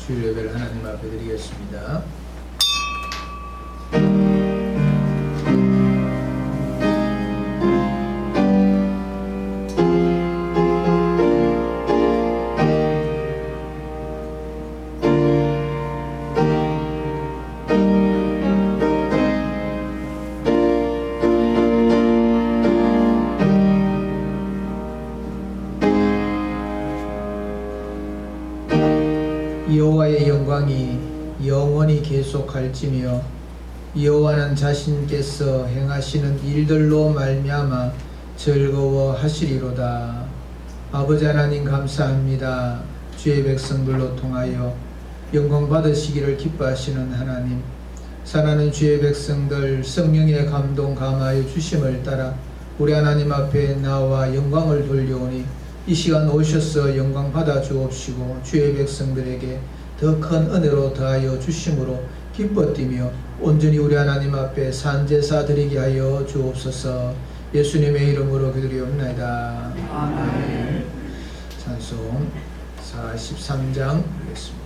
주일 예배를 하나님 앞에 드리겠습니다. 여호와의 영광이 영원히 계속할지며 여호와는 자신께서 행하시는 일들로 말미암아 즐거워하시리로다. 아버지 하나님 감사합니다. 주의 백성들로 통하여 영광 받으시기를 기뻐하시는 하나님, 사랑하는 주의 백성들 성령의 감동 감하여 주심을 따라 우리 하나님 앞에 나와 영광을 돌려오니 이 시간 오셔서 영광 받아 주옵시고 주의 백성들에게 더 큰 은혜로 더하여 주심으로 기뻐 뛰며 온전히 우리 하나님 앞에 산제사 드리게 하여 주옵소서. 예수님의 이름으로 기도리옵나이다. 아멘. 찬송 43장 보겠습니다.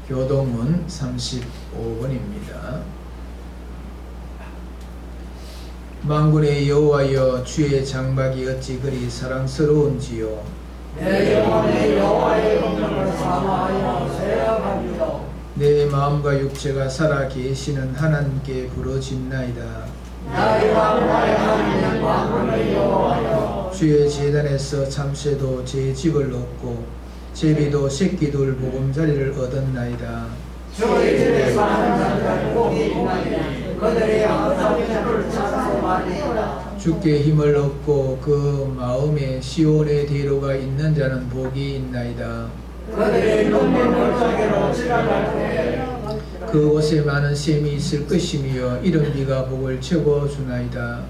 교동문 35번입니다. 만군의 여호와여, 주의 장막이 어찌 그리 사랑스러운지요. 내 영혼의 여호와의 공명을 사모하여 세어갑니다. 내 마음과 육체가 살아 계시는 하나님께 부르짖나이다. 나의 왕과의 하나님 만군의 여호와여, 주의 제단에서 참새도 제 집을 얻고 제비도 새끼둘 보금자리를 얻었나이다. 주의 집에 사는 자들의 복이 있나니 그들이 항상 주를 찬송하리이다. 주께 힘을 얻고 그 마음에 시온의 대로가 있는 자는 복이 있나이다. 그들이 눈물 골짜기로 지나갈 때에 그곳에 많은 샘이 있을 것이며 이른 비가 복을 채워주나이다.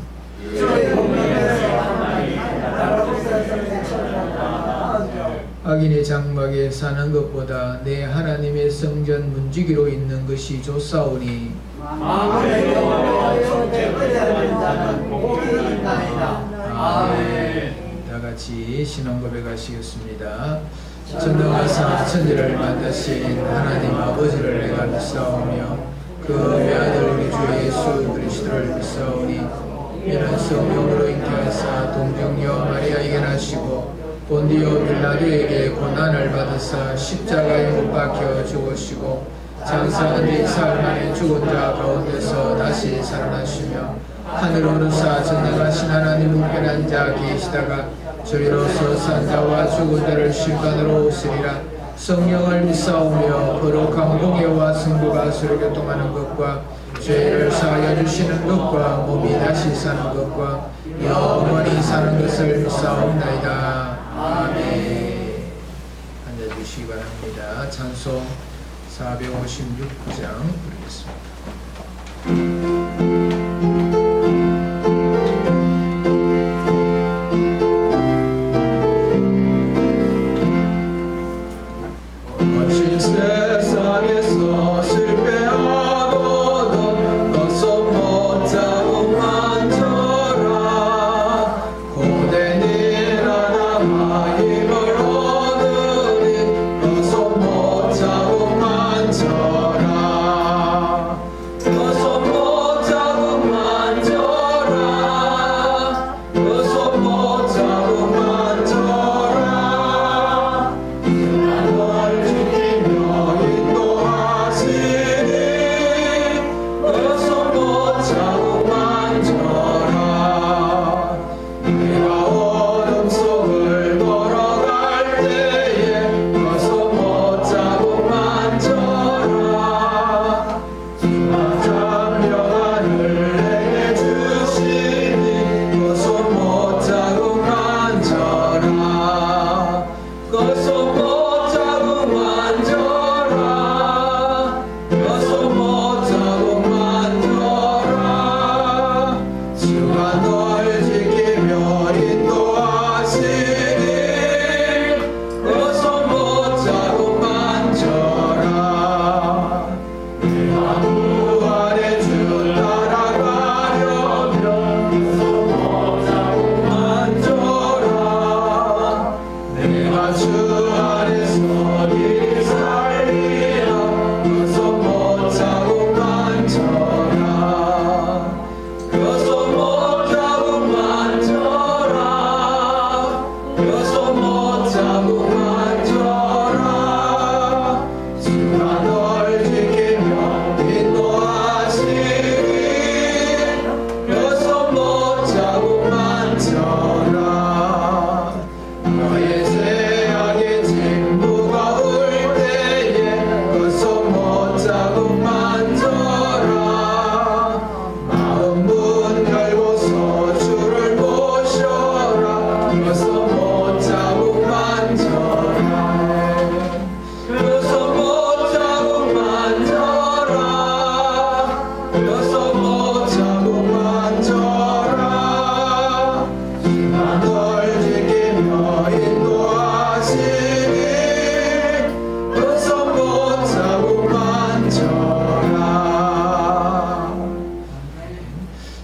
주의 공명에서 하나님 나로 세상에 천사다. 악인의 장막에 사는 것보다 내 하나님의 성전 문지기로 있는 것이 좋사오니 만군의 여호와여, 주의 의지하는 자는 복이 있나이다. 아멘. 다 같이 신앙 고백하시겠습니다. 전능하사 천지를 만드신 하나님 아버지를 내가 믿사오며 그 외아들 우리 주 예수 그리스도를 믿사오니 이는 성령으로 잉태하사 동정녀 마리아에게 나시고 본디오 빌라도에게 고난을 받으사 십자가에 못 박혀 죽으시고 장사한 지 사흘 만에 죽은 자 가운데서 다시 살아나시며 하늘 오르사 전능하신 하나님 우편한 자 계시다가 저희로서 산 자와 죽은 자를 심판으로 오시리라. 성령을 믿사오며 거룩한 공예와 승부가 서로 교통하는 것과 죄를 사하여 주시는 것과 몸이 다시 사는 것과 영원히 사는 것을 믿사옵나이다. 아멘. 앉아주시기 바랍니다. 찬송 456장 부르겠습니다. 거친 세상에서 실패하고도 어서 못하고 만져라. 고된 일 하나 힘을 얻으니 어서 못하고 만져라. 어서 못하고 만져라. 어서 못하고 만져라. 널 지키며 인도하시니 어서 못하고 만져라. 내가 어둠 속을 걸어갈 때에 어서 못하고 만져라. 주가 장려하를 내게 주시니 어서 못하고 만져라. 어서 못하고 만져라. 어서 못하고 만져라. 주가 널 지키며 인도하시니 어서 못하고 만져라. 내가 부활의 주 따라가려면 어서 못하고 만져라. 내가 주 안에서 길 살리라. 어서 못하고 만져라. 어서 못하고 만져라. 어서 못하고 만져라. 주가 널 지키며 인도하시니 어서 못하고 만져라. 너의 죄악의 진부가 올 때에 어서 못하고 만져라. 마음 문 열고서 주를 모셔라. 어서 못하고 만져라. 어서 못하고 만져라. 어서 못하고 만져라. 주가 널 지키며 인도하시니 어서 못하고 만져라.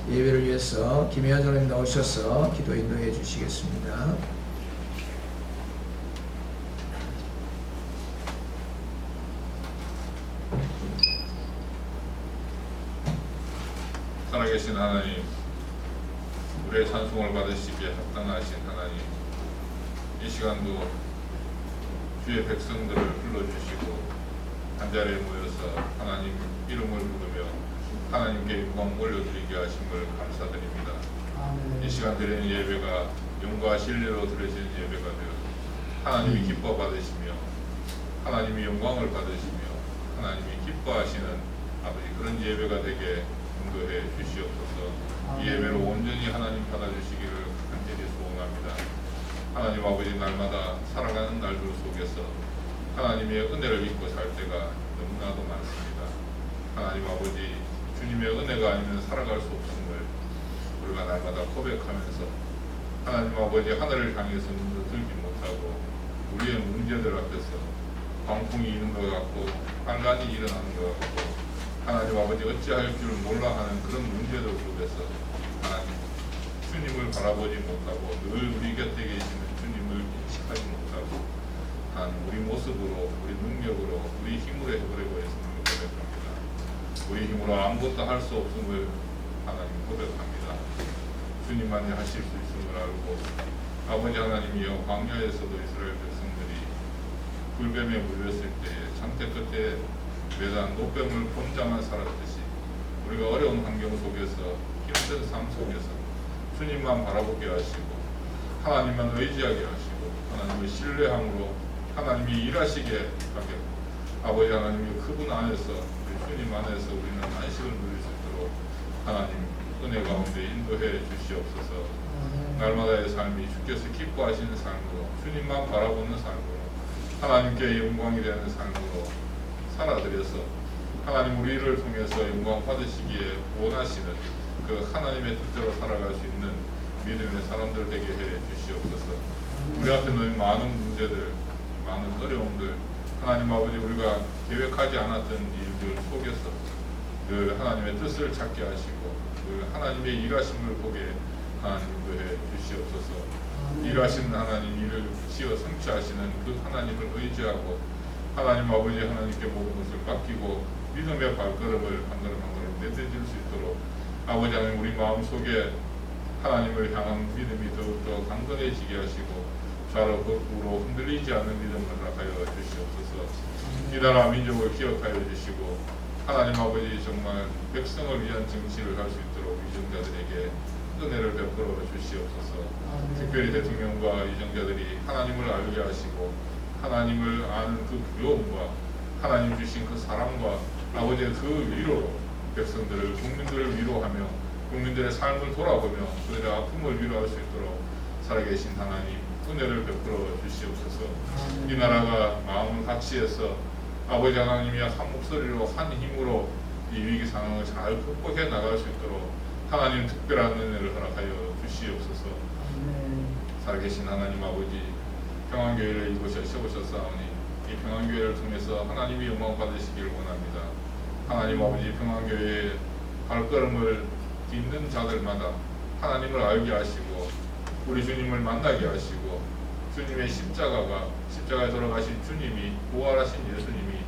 예배를 위해서 김혜연 장로님 나오셔서 기도 인도해 주시겠습니다. 살아계신 하나님, 우리의 찬송을 받으시기에 합당하신 하나님, 이 시간도 주의 백성들을 불러주시고 한자리에 모여서 하나님 이름을 부르며 하나님께 영광 올려드리게 하심을 감사드립니다. 이 시간 드리는 예배가 영과 진리로 드려지는 예배가 되어 하나님이 기뻐 받으시며 하나님이 영광을 받으시며 하나님이 기뻐하시는 아버지 그런 예배가 되게 인도해 주시옵소서. 이 예배로 온전히 하나님 받아주시기를 간절히 소원합니다. 하나님 아버지 날마다 살아가는 날들 속에서 하나님의 은혜를 믿고 살 때가 너무나도 많습니다. 하나님 아버지 주님의 은혜가 아니면 살아갈 수 없음을 우리가 날마다 고백하면서 하나님 아버지 하늘을 향해서 눈을 들지 못하고 우리의 문제들 앞에서 광풍이 있는 것 같고 환란이 일어나는 것 같고 하나님 아버지 어찌할 줄 몰라 하는 그런 문제들 속에서 하나님 주님을 바라보지 못하고 늘 우리 곁에 계시는 주님을 인식하지 못하고 한 우리 모습으로 우리 능력으로 우리 힘으로 해보려고 했음을 고백합니다. 우리 힘으로 아무것도 할 수 없음을 하나님 고백합니다. 주님만이 하실 수 있음을 알고 아버지 하나님이여 광야에서도 이스라엘 백성들이 불뱀에 물렸을 때에 장대 끝에 매단 노뱀을 본자만 살았듯이 우리가 어려운 환경 속에서 힘든 삶 속에서 주님만 바라보게 하시고 하나님만 의지하게 하시고 하나님을 신뢰함으로 하나님이 일하시게 하게 아버지 하나님이 그분 안에서 우리 주님 안에서 우리는 안식을 누릴 수 있도록 하나님 은혜 가운데 인도해 주시옵소서. 날마다의 삶이 주께서 기뻐하시는 삶으로 주님만 바라보는 삶으로 하나님께 영광이 되는 삶으로 살아드려서 하나님 우리를 통해서 영광 받으시기에 원하시는 그 하나님의 뜻대로 살아갈 수 있는 믿음의 사람들 되게 해 주시옵소서. 우리 앞에 놓인 많은 문제들, 많은 어려움들, 하나님 아버지 우리가 계획하지 않았던 일들 속에서 그 하나님의 뜻을 찾게 하시고 그 하나님의 일하심을 보게 하나님 인도해 주시옵소서. 일하시는 하나님, 일을 지어 성취하시는 그 하나님을 의지하고 하나님 아버지 하나님께 모든 것을 맡기고 믿음의 발걸음을 한 걸음 한 걸음 내딛을 수 있도록 아버지 하나님 우리 마음속에 하나님을 향한 믿음이 더욱더 강건해지게 하시고 좌로 거꾸로 흔들리지 않는 믿음을 허락하여 주시옵소서. 이 나라 민족을 기억하여 주시고 하나님 아버지 정말 백성을 위한 정치를 할 수 있도록 위정자들에게 은혜를 베풀어 주시옵소서. 특별히 대통령과 위정자들이 하나님을 알게 하시고 하나님을 아는 그 두려움과 하나님 주신 그 사랑과 아버지의 그 위로로 백성들을 국민들을 위로하며 국민들의 삶을 돌아보며 그들의 아픔을 위로할 수 있도록 살아계신 하나님 은혜를 베풀어 주시옵소서. 이 나라가 마음을 같이해서 아버지 하나님이 한 목소리로 한 힘으로 이 위기 상황을 잘 극복해 나갈 수 있도록 하나님 특별한 은혜를 허락하여 주시옵소서. 살아계신 하나님 아버지 평안교회를 이곳에 세우셨사오니 이 평안교회를 통해서 하나님이 영광 받으시기를 원합니다. 하나님 아버지 평안교회의 발걸음을 딛는 자들마다 하나님을 알게 하시고 우리 주님을 만나게 하시고 주님의 십자가에 돌아가신 주님이 부활하신 예수님이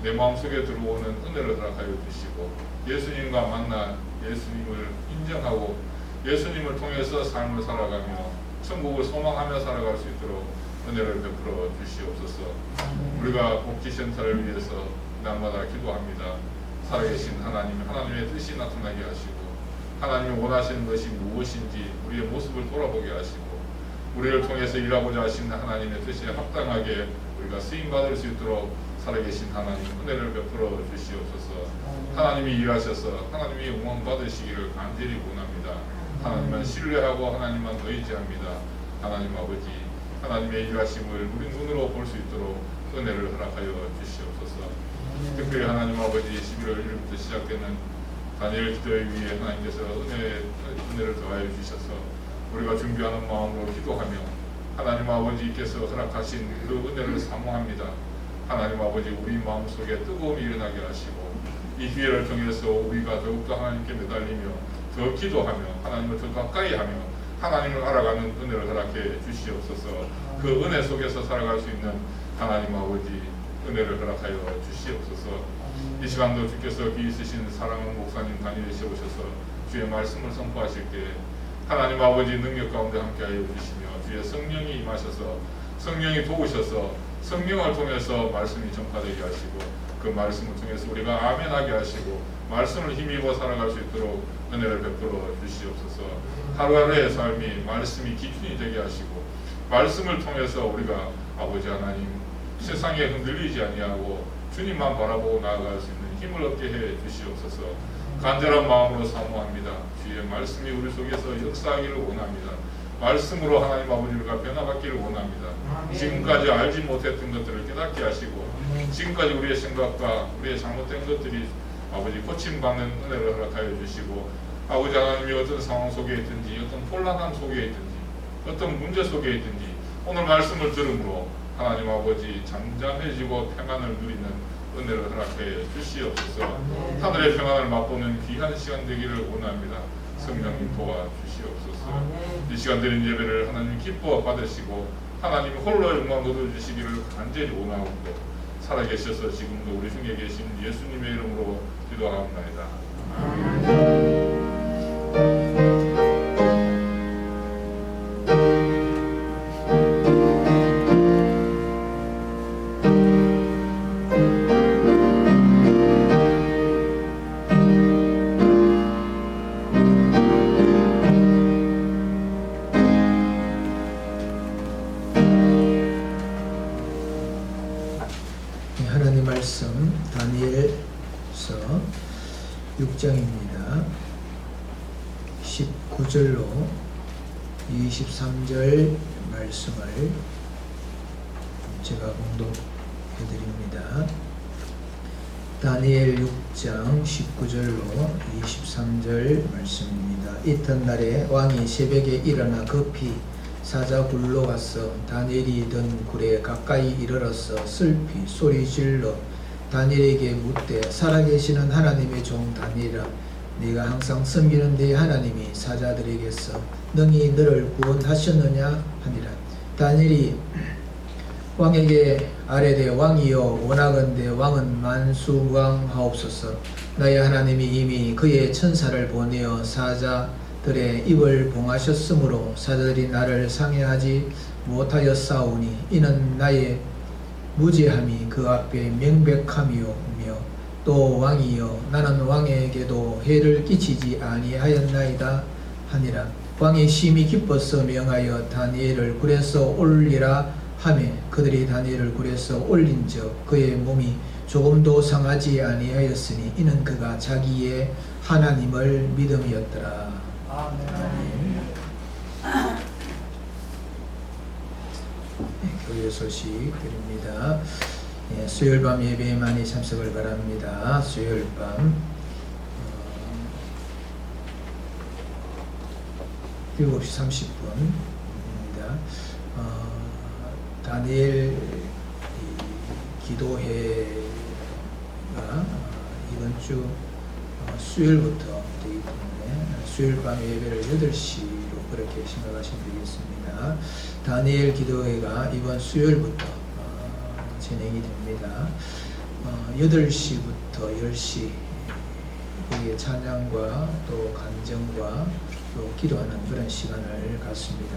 내 마음속에 들어오는 은혜를 허락하여 주시고 예수님과 만나 예수님을 인정하고 예수님을 통해서 삶을 살아가며 천국을 소망하며 살아갈 수 있도록 은혜를 베풀어 주시옵소서. 우리가 복지센터를 위해서 날마다 기도합니다. 살아계신 하나님, 하나님의 뜻이 나타나게 하시고 하나님이 원하시는 것이 무엇인지 우리의 모습을 돌아보게 하시고 우리를 통해서 일하고자 하시는 하나님의 뜻에 합당하게 우리가 쓰임받을 수 있도록 살아계신 하나님 은혜를 베풀어 주시옵소서. 하나님이 일하셔서 하나님이 영광 받으시기를 간절히 원합니다. 하나님만 신뢰하고 하나님만 의지합니다. 하나님 아버지 하나님의 일하심을 우리 눈으로 볼 수 있도록 은혜를 허락하여 주시옵소서. 특별히 하나님 아버지 11월 1일부터 시작되는 다니엘 기도회 위에 하나님께서 은혜를 더하여 주셔서 우리가 준비하는 마음으로 기도하며 하나님 아버지께서 허락하신 그 은혜를 사모합니다. 하나님 아버지 우리 마음속에 뜨거움이 일어나게 하시고 이 기회를 통해서 우리가 더욱더 하나님께 매달리며 더 기도하며 하나님을 더 가까이 하며 하나님을 알아가는 은혜를 허락해 주시옵소서. 그 은혜 속에서 살아갈 수 있는 하나님 아버지 은혜를 허락하여 주시옵소서. 이 시간도 주께서 귀 있으신 사랑하는 목사님 다니엘 세우셔서 주의 말씀을 선포하실 때 하나님 아버지 능력 가운데 함께하여 주시며 주의 성령이 임하셔서 성령이 도우셔서 성령을 통해서 말씀이 전파되게 하시고 그 말씀을 통해서 우리가 아멘하게 하시고 말씀을 힘입어 살아갈 수 있도록 은혜를 베풀어 주시옵소서. 하루하루의 삶이 말씀이 기준이 되게 하시고 말씀을 통해서 우리가 아버지 하나님 세상에 흔들리지 아니하고 주님만 바라보고 나아갈 수 있는 힘을 얻게 해 주시옵소서. 간절한 마음으로 사모합니다. 주의 말씀이 우리 속에서 역사하기를 원합니다. 말씀으로 하나님 아버지가 변화받기를 원합니다. 지금까지 알지 못했던 것들을 깨닫게 하시고 지금까지 우리의 생각과 우리의 잘못된 것들이 아버지 고침받는 은혜를 허락하여 주시고 아버지 하나님이 어떤 상황 속에 있든지 어떤 혼란함 속에 있든지 어떤 문제 속에 있든지 오늘 말씀을 들음으로 하나님 아버지 잠잠해지고 평안을 누리는 은혜를 허락해 주시옵소서. 하늘의 평안을 맛보는 귀한 시간 되기를 원합니다. 성령님 도와주시옵소서. 이 시간 드린 예배를 하나님 기뻐 받으시고 하나님 홀로 영광 얻어주시기를 간절히 원하고 살아계셔서 지금도 우리 중에 계신 예수님의 이름으로 기도하옵나이다. 6장입니다. 19절로 23절 말씀을 제가 공독해드립니다. 다니엘 6장 19절로 23절 말씀입니다. 이튿날에 왕이 새벽에 일어나 급히 사자 굴로 가서 다니엘이 든 굴에 가까이 이르러서 슬피 소리질러 다니엘에게 묻되 살아계시는 하나님의 종 다니엘아, 네가 항상 섬기는 네 하나님이 사자들에게서 능히 너를 구원하셨느냐 하니라. 다니엘이 왕에게 아뢰되 왕이여 원하건대 왕은 만수무강하옵소서. 나의 하나님이 이미 그의 천사를 보내어 사자들의 입을 봉하셨으므로 사자들이 나를 상해하지 못하였사오니 이는 나의 무죄함이 그 앞에 명백함이오며 또 왕이여 나는 왕에게도 해를 끼치지 아니하였나이다 하니라. 왕이 심히 기뻐서 명하여 다니엘을 굴에서 올리라 하매 그들이 다니엘을 굴에서 올린즉 그의 몸이 조금도 상하지 아니하였으니 이는 그가 자기의 하나님을 믿음이었더라. 아멘. 교회 소식 드립니다. 수요일 밤 예배에 많이 참석을 바랍니다. 수요일 밤 7시 30분입니다. 다니엘 기도회가 이번 주 수요일부터 되기 때문에 수요일 밤 예배를 8시로 그렇게 생각하시면 되겠습니다. 다니엘 기도회가 이번 수요일부터 진행이 됩니다. 8시부터 10시 거기에 찬양과 또 간증과 또 기도하는 그런 시간을 갖습니다.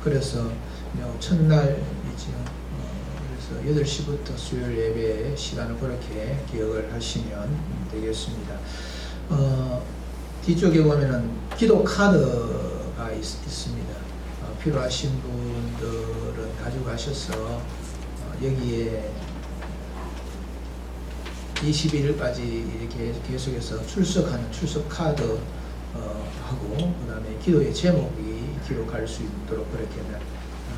그래서 첫날이죠. 그래서 8시부터 수요일 예배 시간을 그렇게 기억을 하시면 되겠습니다. 뒤쪽에 보면은 기도 카드가 있습니다. 필요하신 분들은 가져가셔서 여기에 21일까지 이렇게 계속해서 출석하는 출석 카드 하고 그다음에 기도의 제목이 기록할 수 있도록 그렇게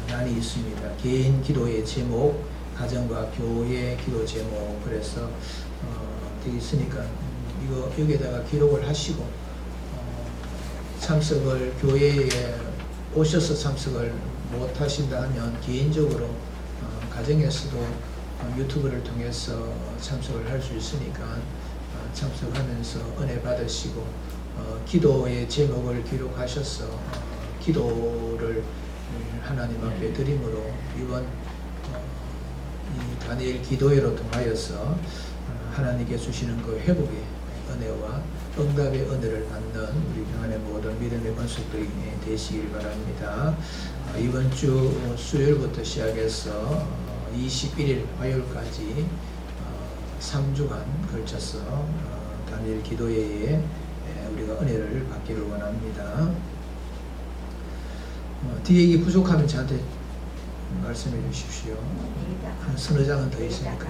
난이 있습니다. 개인 기도의 제목, 가정과 교회 기도 제목 그래서 되어 있으니까 이거 여기에다가 기록을 하시고 참석을 교회에 오셔서 참석을 못 하신다 하면 개인적으로 가정에서도 유튜브를 통해서 참석을 할 수 있으니까 참석하면서 은혜 받으시고 기도의 제목을 기록하셔서 기도를 하나님 앞에 드림으로 이번 이 다니엘 기도회로 통하여서 하나님께 주시는 그 회복의 은혜와 응답의 은혜를 받는 우리 평안의 모든 믿음의 권속들이 되시길 바랍니다. 이번 주 수요일부터 시작해서 21일 화요일까지 3주간 걸쳐서 다니엘 기도회에 우리가 은혜를 받기를 원합니다. 뒤에 이게 부족하면 저한테 말씀해 주십시오. 한 서너 장은 더 있으니까.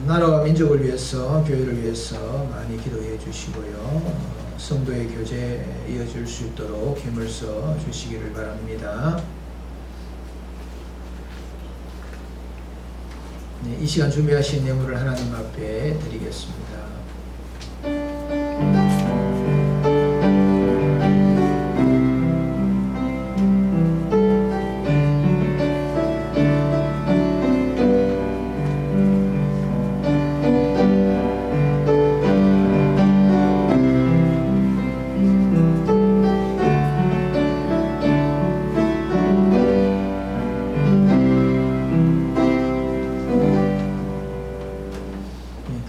나라와 민족을 위해서 교회를 위해서 많이 기도해 주시고요. 성도의 교제 이어질 수 있도록 힘을 써 주시기를 바랍니다. 네, 이 시간 준비하신 예물을 하나님 앞에 드리겠습니다.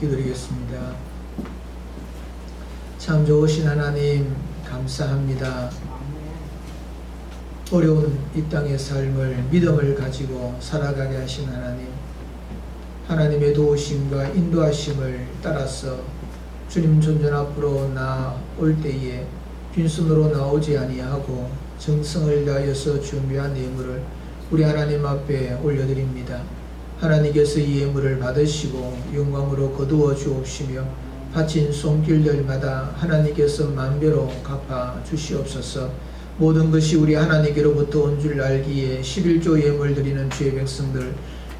기도드리겠습니다. 참 좋으신 하나님 감사합니다. 어려운 이 땅의 삶을 믿음을 가지고 살아가게 하신 하나님, 하나님의 도우심과 인도하심을 따라서 주님 존전 앞으로 나올 때에 빈손으로 나오지 아니하고 정성을 다하여서 준비한 예물을 우리 하나님 앞에 올려드립니다. 하나님께서 이 예물을 받으시고 영광으로 거두어 주옵시며 바친 손길들마다 하나님께서 만배로 갚아 주시옵소서. 모든 것이 우리 하나님께로부터 온 줄 알기에 11조 예물 드리는 주의 백성들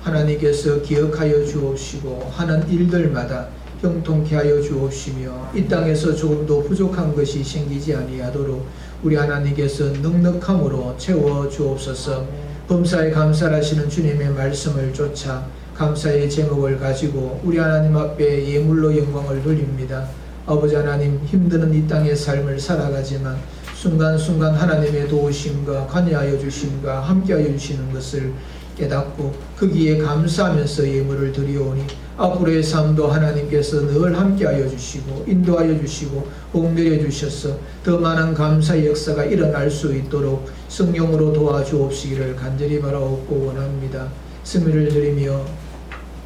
하나님께서 기억하여 주옵시고 하는 일들마다 형통케 하여 주옵시며 이 땅에서 조금도 부족한 것이 생기지 아니하도록 우리 하나님께서 넉넉함으로 채워 주옵소서. 범사에 감사하시는 주님의 말씀을 쫓아 감사의 제목을 가지고 우리 하나님 앞에 예물로 영광을 돌립니다. 아버지 하나님, 힘드는 이 땅의 삶을 살아가지만 순간순간 하나님의 도우심과 관여하여 주심과 함께하여 주시는 것을 깨닫고 거기에 감사하면서 예물을 드리오니 앞으로의 삶도 하나님께서 늘 함께하여 주시고 인도하여 주시고 복내려 주셔서 더 많은 감사의 역사가 일어날 수 있도록 성령으로 도와주옵시기를 간절히 바라옵고 원합니다. 승리를 드리며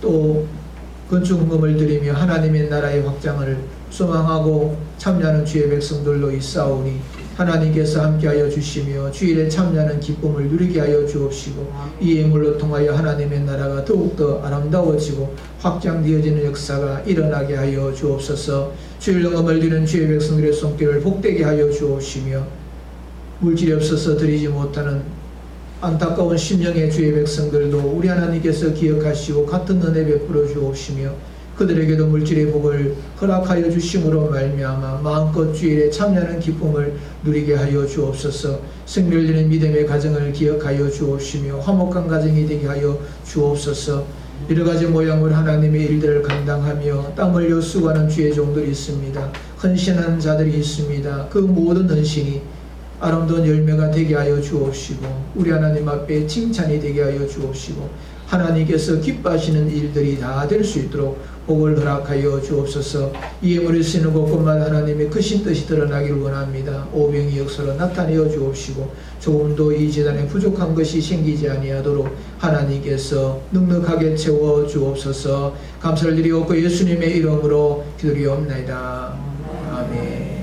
또 건축금을 드리며 하나님의 나라의 확장을 소망하고 참여하는 주의 백성들로 있사오니 하나님께서 함께하여 주시며 주일에 참여하는 기쁨을 누리게 하여 주옵시고 이 예물로 통하여 하나님의 나라가 더욱더 아름다워지고 확장되어지는 역사가 일어나게 하여 주옵소서. 주일 영업을 드리는 주의 백성들의 손길을 복되게 하여 주옵시며 물질이 없어서 드리지 못하는 안타까운 심령의 주의 백성들도 우리 하나님께서 기억하시고 같은 은혜 베풀어 주옵시며 그들에게도 물질의 복을 허락하여 주심으로 말미암아 마음껏 주일에 참여하는 기쁨을 누리게 하여 주옵소서. 승리를 드리는 믿음의 가정을 기억하여 주옵시며 화목한 가정이 되게 하여 주옵소서. 여러 가지 모양으로 하나님의 일들을 감당하며 땀 흘려 수고하는 주의 종들이 있습니다. 헌신하는 자들이 있습니다. 그 모든 헌신이 아름다운 열매가 되게 하여 주옵시고 우리 하나님 앞에 칭찬이 되게 하여 주옵시고 하나님께서 기뻐하시는 일들이 다 될 수 있도록 복을 허락하여 주옵소서. 이 예물을 쓰는 곳곳마다 하나님의 크신 뜻이 드러나기를 원합니다. 오병이 역사로 나타내어 주옵시고 조금도 이 재단에 부족한 것이 생기지 아니하도록 하나님께서 넉넉하게 채워 주옵소서. 감사를 드리옵고 예수님의 이름으로 기도리옵나이다. 아멘.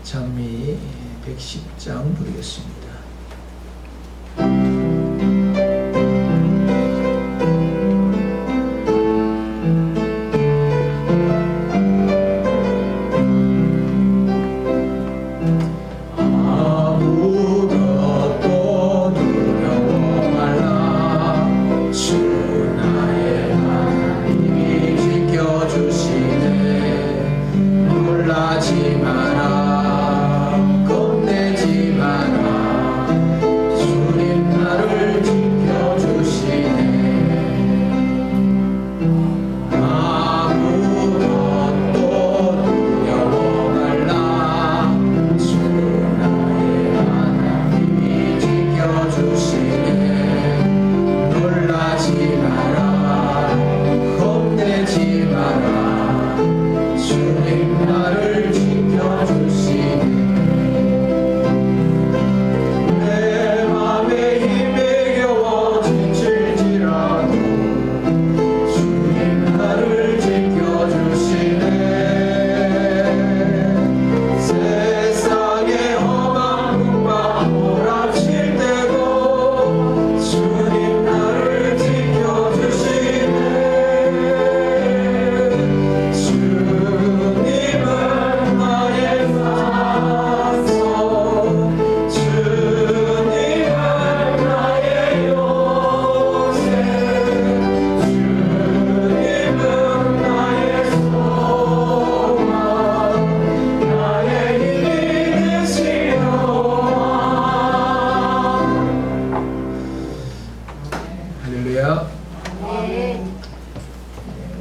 장미 110장 부르겠습니다.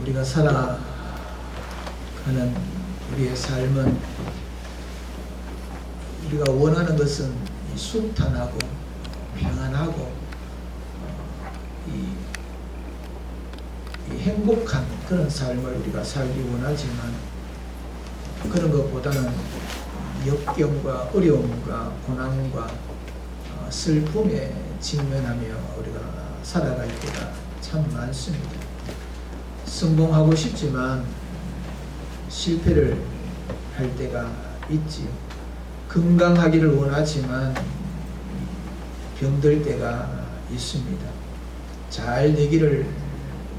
우리가 살아가는 우리의 삶은 우리가 원하는 것은 순탄하고 평안하고 이 행복한 그런 삶을 우리가 살기 원하지만 그런 것보다는 역경과 어려움과 고난과 슬픔에 직면하며 우리가 살아갈 때가 참 많습니다. 성공하고 싶지만 실패를 할 때가 있지요. 건강하기를 원하지만 병들 때가 있습니다. 잘 되기를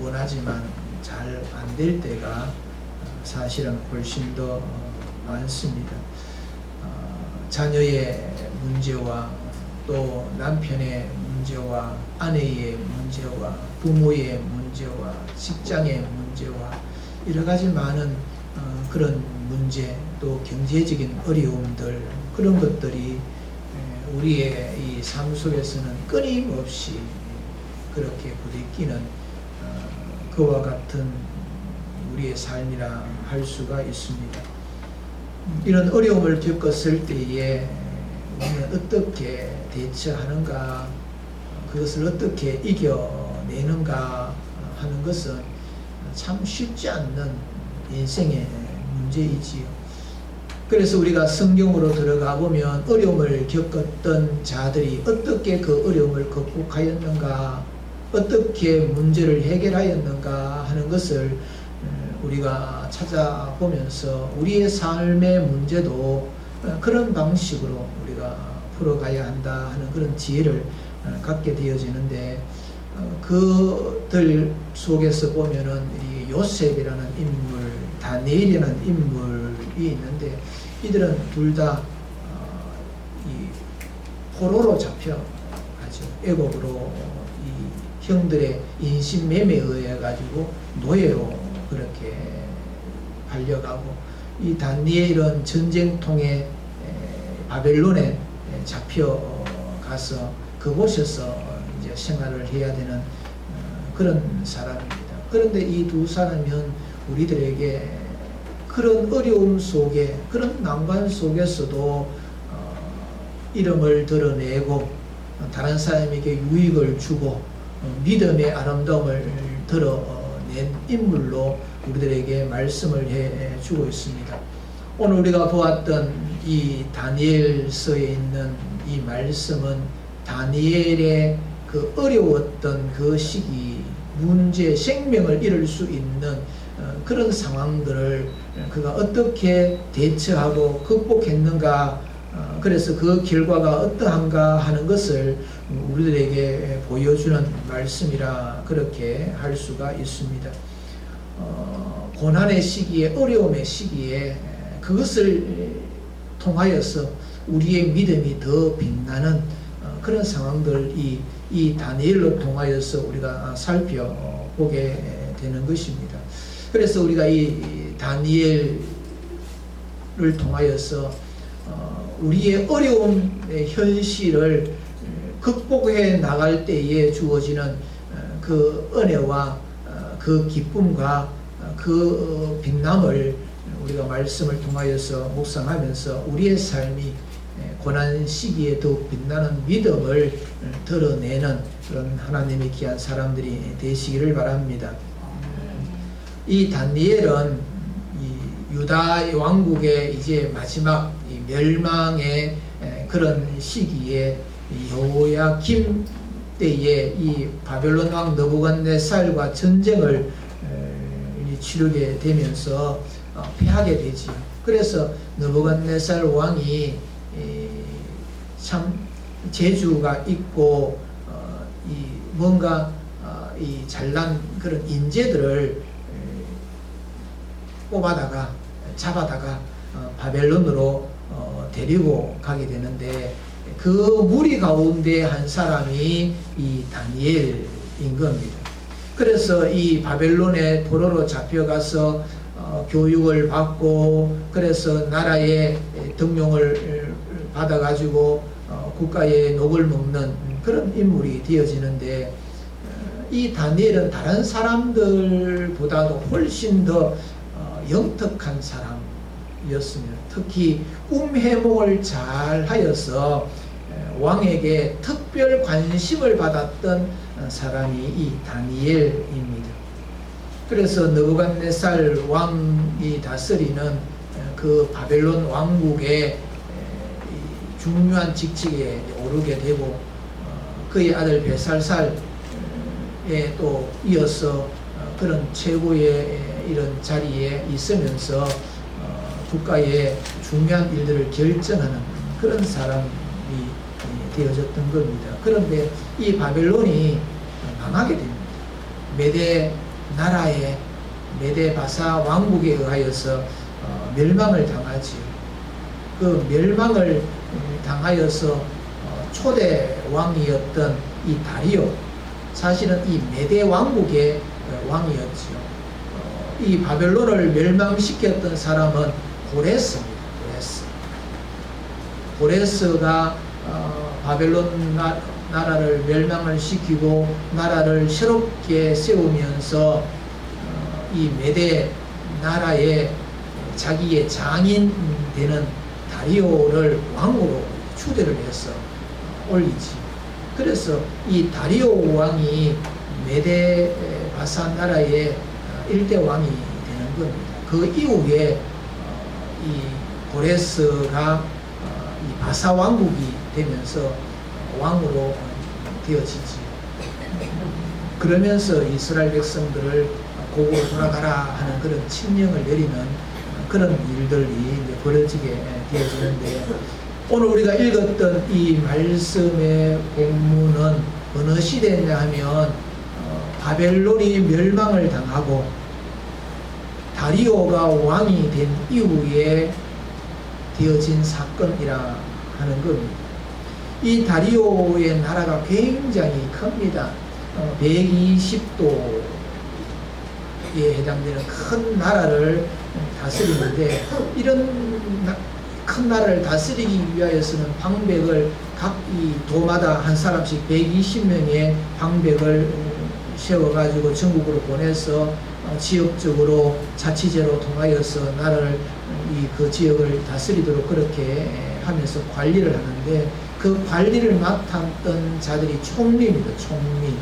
원하지만 잘 안 될 때가 사실은 훨씬 더 많습니다. 자녀의 문제와 또 남편의 문제와 아내의 문제와 부모의 문제와 직장의 문제와 여러 가지 많은 그런 문제 또 경제적인 어려움들 그런 것들이 우리의 이 삶 속에서는 끊임없이 그렇게 부딪히는 그와 같은 우리의 삶이라 할 수가 있습니다. 이런 어려움을 겪었을 때에 우리는 어떻게 대처하는가, 그것을 어떻게 이겨내는가 하는 것은 참 쉽지 않는 인생의 문제이지요. 그래서 우리가 성경으로 들어가 보면 어려움을 겪었던 자들이 어떻게 그 어려움을 극복하였는가, 어떻게 문제를 해결하였는가 하는 것을 우리가 찾아보면서 우리의 삶의 문제도 그런 방식으로 우리가 풀어가야 한다 하는 그런 지혜를 갖게 되어지는데, 그들 속에서 보면은 이 요셉이라는 인물, 다니엘이라는 인물이 있는데, 이들은 둘 다 이 포로로 잡혀가죠. 애국으로 이 형들의 인신매매에 의해 가지고 노예로 그렇게 팔려가고, 이 다니엘은 전쟁통에 바벨론에 잡혀가서 그곳에서 이제 생활을 해야 되는 그런 사람입니다. 그런데 이 두 사람은 우리들에게 그런 어려움 속에, 그런 난관 속에서도 이름을 드러내고 다른 사람에게 유익을 주고 믿음의 아름다움을 드러낸 인물로 우리들에게 말씀을 해주고 있습니다. 오늘 우리가 보았던 이 다니엘서에 있는 이 말씀은 다니엘의 그 어려웠던 그 시기, 문제, 생명을 잃을 수 있는 그런 상황들을 그가 어떻게 대처하고 극복했는가, 그래서 그 결과가 어떠한가 하는 것을 우리들에게 보여주는 말씀이라 그렇게 할 수가 있습니다. 고난의 시기에, 어려움의 시기에 그것을 통하여서 우리의 믿음이 더 빛나는 그런 상황들이 이 다니엘로 통하여서 우리가 살펴보게 되는 것입니다. 그래서 우리가 이 다니엘을 통하여서 우리의 어려움의 현실을 극복해 나갈 때에 주어지는 그 은혜와 그 기쁨과 그 빛남을 우리가 말씀을 통하여서 묵상하면서 우리의 삶이 고난 시기에 더욱 빛나는 믿음을 드러내는 그런 하나님의 귀한 사람들이 되시기를 바랍니다. 이 다니엘은 이 유다 왕국의 이제 마지막 이 멸망의 그런 시기에 여호야김 때에 이 바벨론 왕 느부갓네살과 전쟁을 치르게 되면서 패하게 되지. 그래서 느부갓네살 왕이 참 재주가 있고 이 뭔가 이 잘난 그런 인재들을 뽑아다가 잡아다가 바벨론으로 데리고 가게 되는데, 그 무리 가운데 한 사람이 이 다니엘인 겁니다. 그래서 이 바벨론에 포로로 잡혀가서 교육을 받고, 그래서 나라의 등용을 받아가지고 국가의 녹을 먹는 그런 인물이 되어지는데, 이 다니엘은 다른 사람들보다도 훨씬 더 영특한 사람이었으며, 특히 해몽을 잘 하여서 왕에게 특별 관심을 받았던 사람이 이 다니엘입니다. 그래서 느부갓네살 왕이 다스리는 그 바벨론 왕국의 중요한 직책에 오르게 되고, 그의 아들 베살살에 또 이어서 그런 최고의 이런 자리에 있으면서 국가의 중요한 일들을 결정하는 그런 사람이 되어졌던 겁니다. 그런데 이 바벨론이 망하게 됩니다. 메대 나라의 메대 바사 왕국에 의하여서 멸망을 당하지요. 그 멸망을 당하여서 초대 왕이었던 이 다리오, 사실은 이 메대 왕국의 왕이었지요. 이 바벨론을 멸망시켰던 사람은 고레스입니다. 고레스가 바벨론 나라를 멸망을 시키고 나라를 새롭게 세우면서 이 메대 나라의 자기의 장인 되는 다리오를 왕으로 추대를 해서 올리지. 그래서 이 다리오 왕이 메대 바사 나라의 일대 왕이 되는 겁니다. 그 이후에 이 고레스가 이 바사 왕국이 되면서 왕으로 되어지지. 그러면서 이스라엘 백성들을 고국으로 돌아가라 하는 그런 칙령을 내리는 그런 일들이 이제 벌어지게 되어지는데, 오늘 우리가 읽었던 이 말씀의 본문은 어느 시대냐 하면 바벨론이 멸망을 당하고 다리오가 왕이 된 이후에 되어진 사건이라 하는 겁니다. 이 다리오의 나라가 굉장히 큽니다. 120도에 해당되는 큰 나라를 다스리는데, 이런 큰 나라를 다스리기 위하여서는 방백을 각 이 도마다 한 사람씩 120명의 방백을 세워가지고 전국으로 보내서 지역적으로 자치제로 통하여서 나라를 그 지역을 다스리도록 그렇게 하면서 관리를 하는데, 그 관리를 맡았던 자들이 총리입니다. 총리.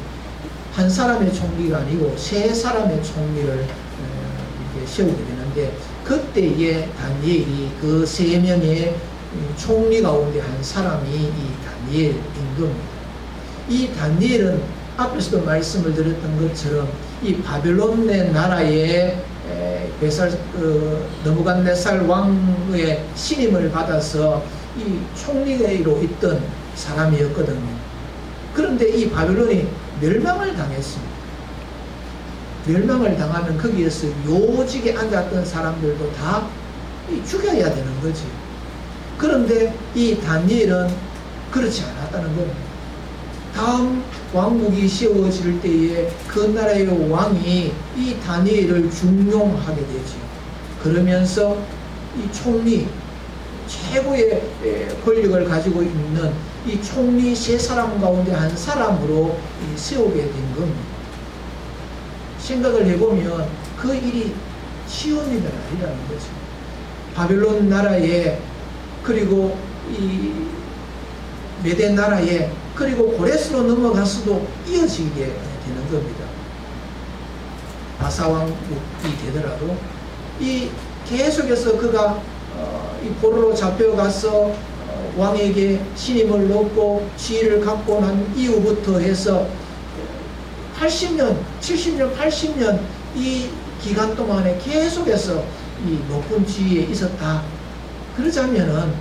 한 사람의 총리가 아니고 세 사람의 총리를 이렇게 세우게 되는데, 그때에 다니엘이 그 세 명의 총리 가운데 한 사람이 이 다니엘인 겁니다. 이 다니엘은 앞에서도 말씀을 드렸던 것처럼 이 바벨론의 나라의 느부갓네살 왕의 신임을 받아서 이 총리로 있던 사람이었거든요. 그런데 이 바벨론이 멸망을 당했습니다. 멸망을 당하면 거기에서 요직에 앉았던 사람들도 다 죽여야 되는 거지. 그런데 이 다니엘은 그렇지 않았다는 겁니다. 다음 왕국이 세워질 때에 그 나라의 왕이 이 다니엘을 중용하게 되죠. 그러면서 이 총리, 최고의 권력을 가지고 있는 이 총리 세 사람 가운데 한 사람으로 세우게 된 겁니다. 생각을 해보면 그 일이 쉬운 일은 아니라는 거죠. 바벨론 나라에, 그리고 이 메대 나라에, 그리고 고레스로 넘어가서도 이어지게 되는 겁니다. 바사왕국이 되더라도 이 계속해서 그가 이 포로로 잡혀가서 왕에게 신임을 얻고 지위를 갖고 난 이후부터 해서 80년, 70년, 80년 이 기간 동안에 계속해서 이 높은 지위에 있었다. 그러자면은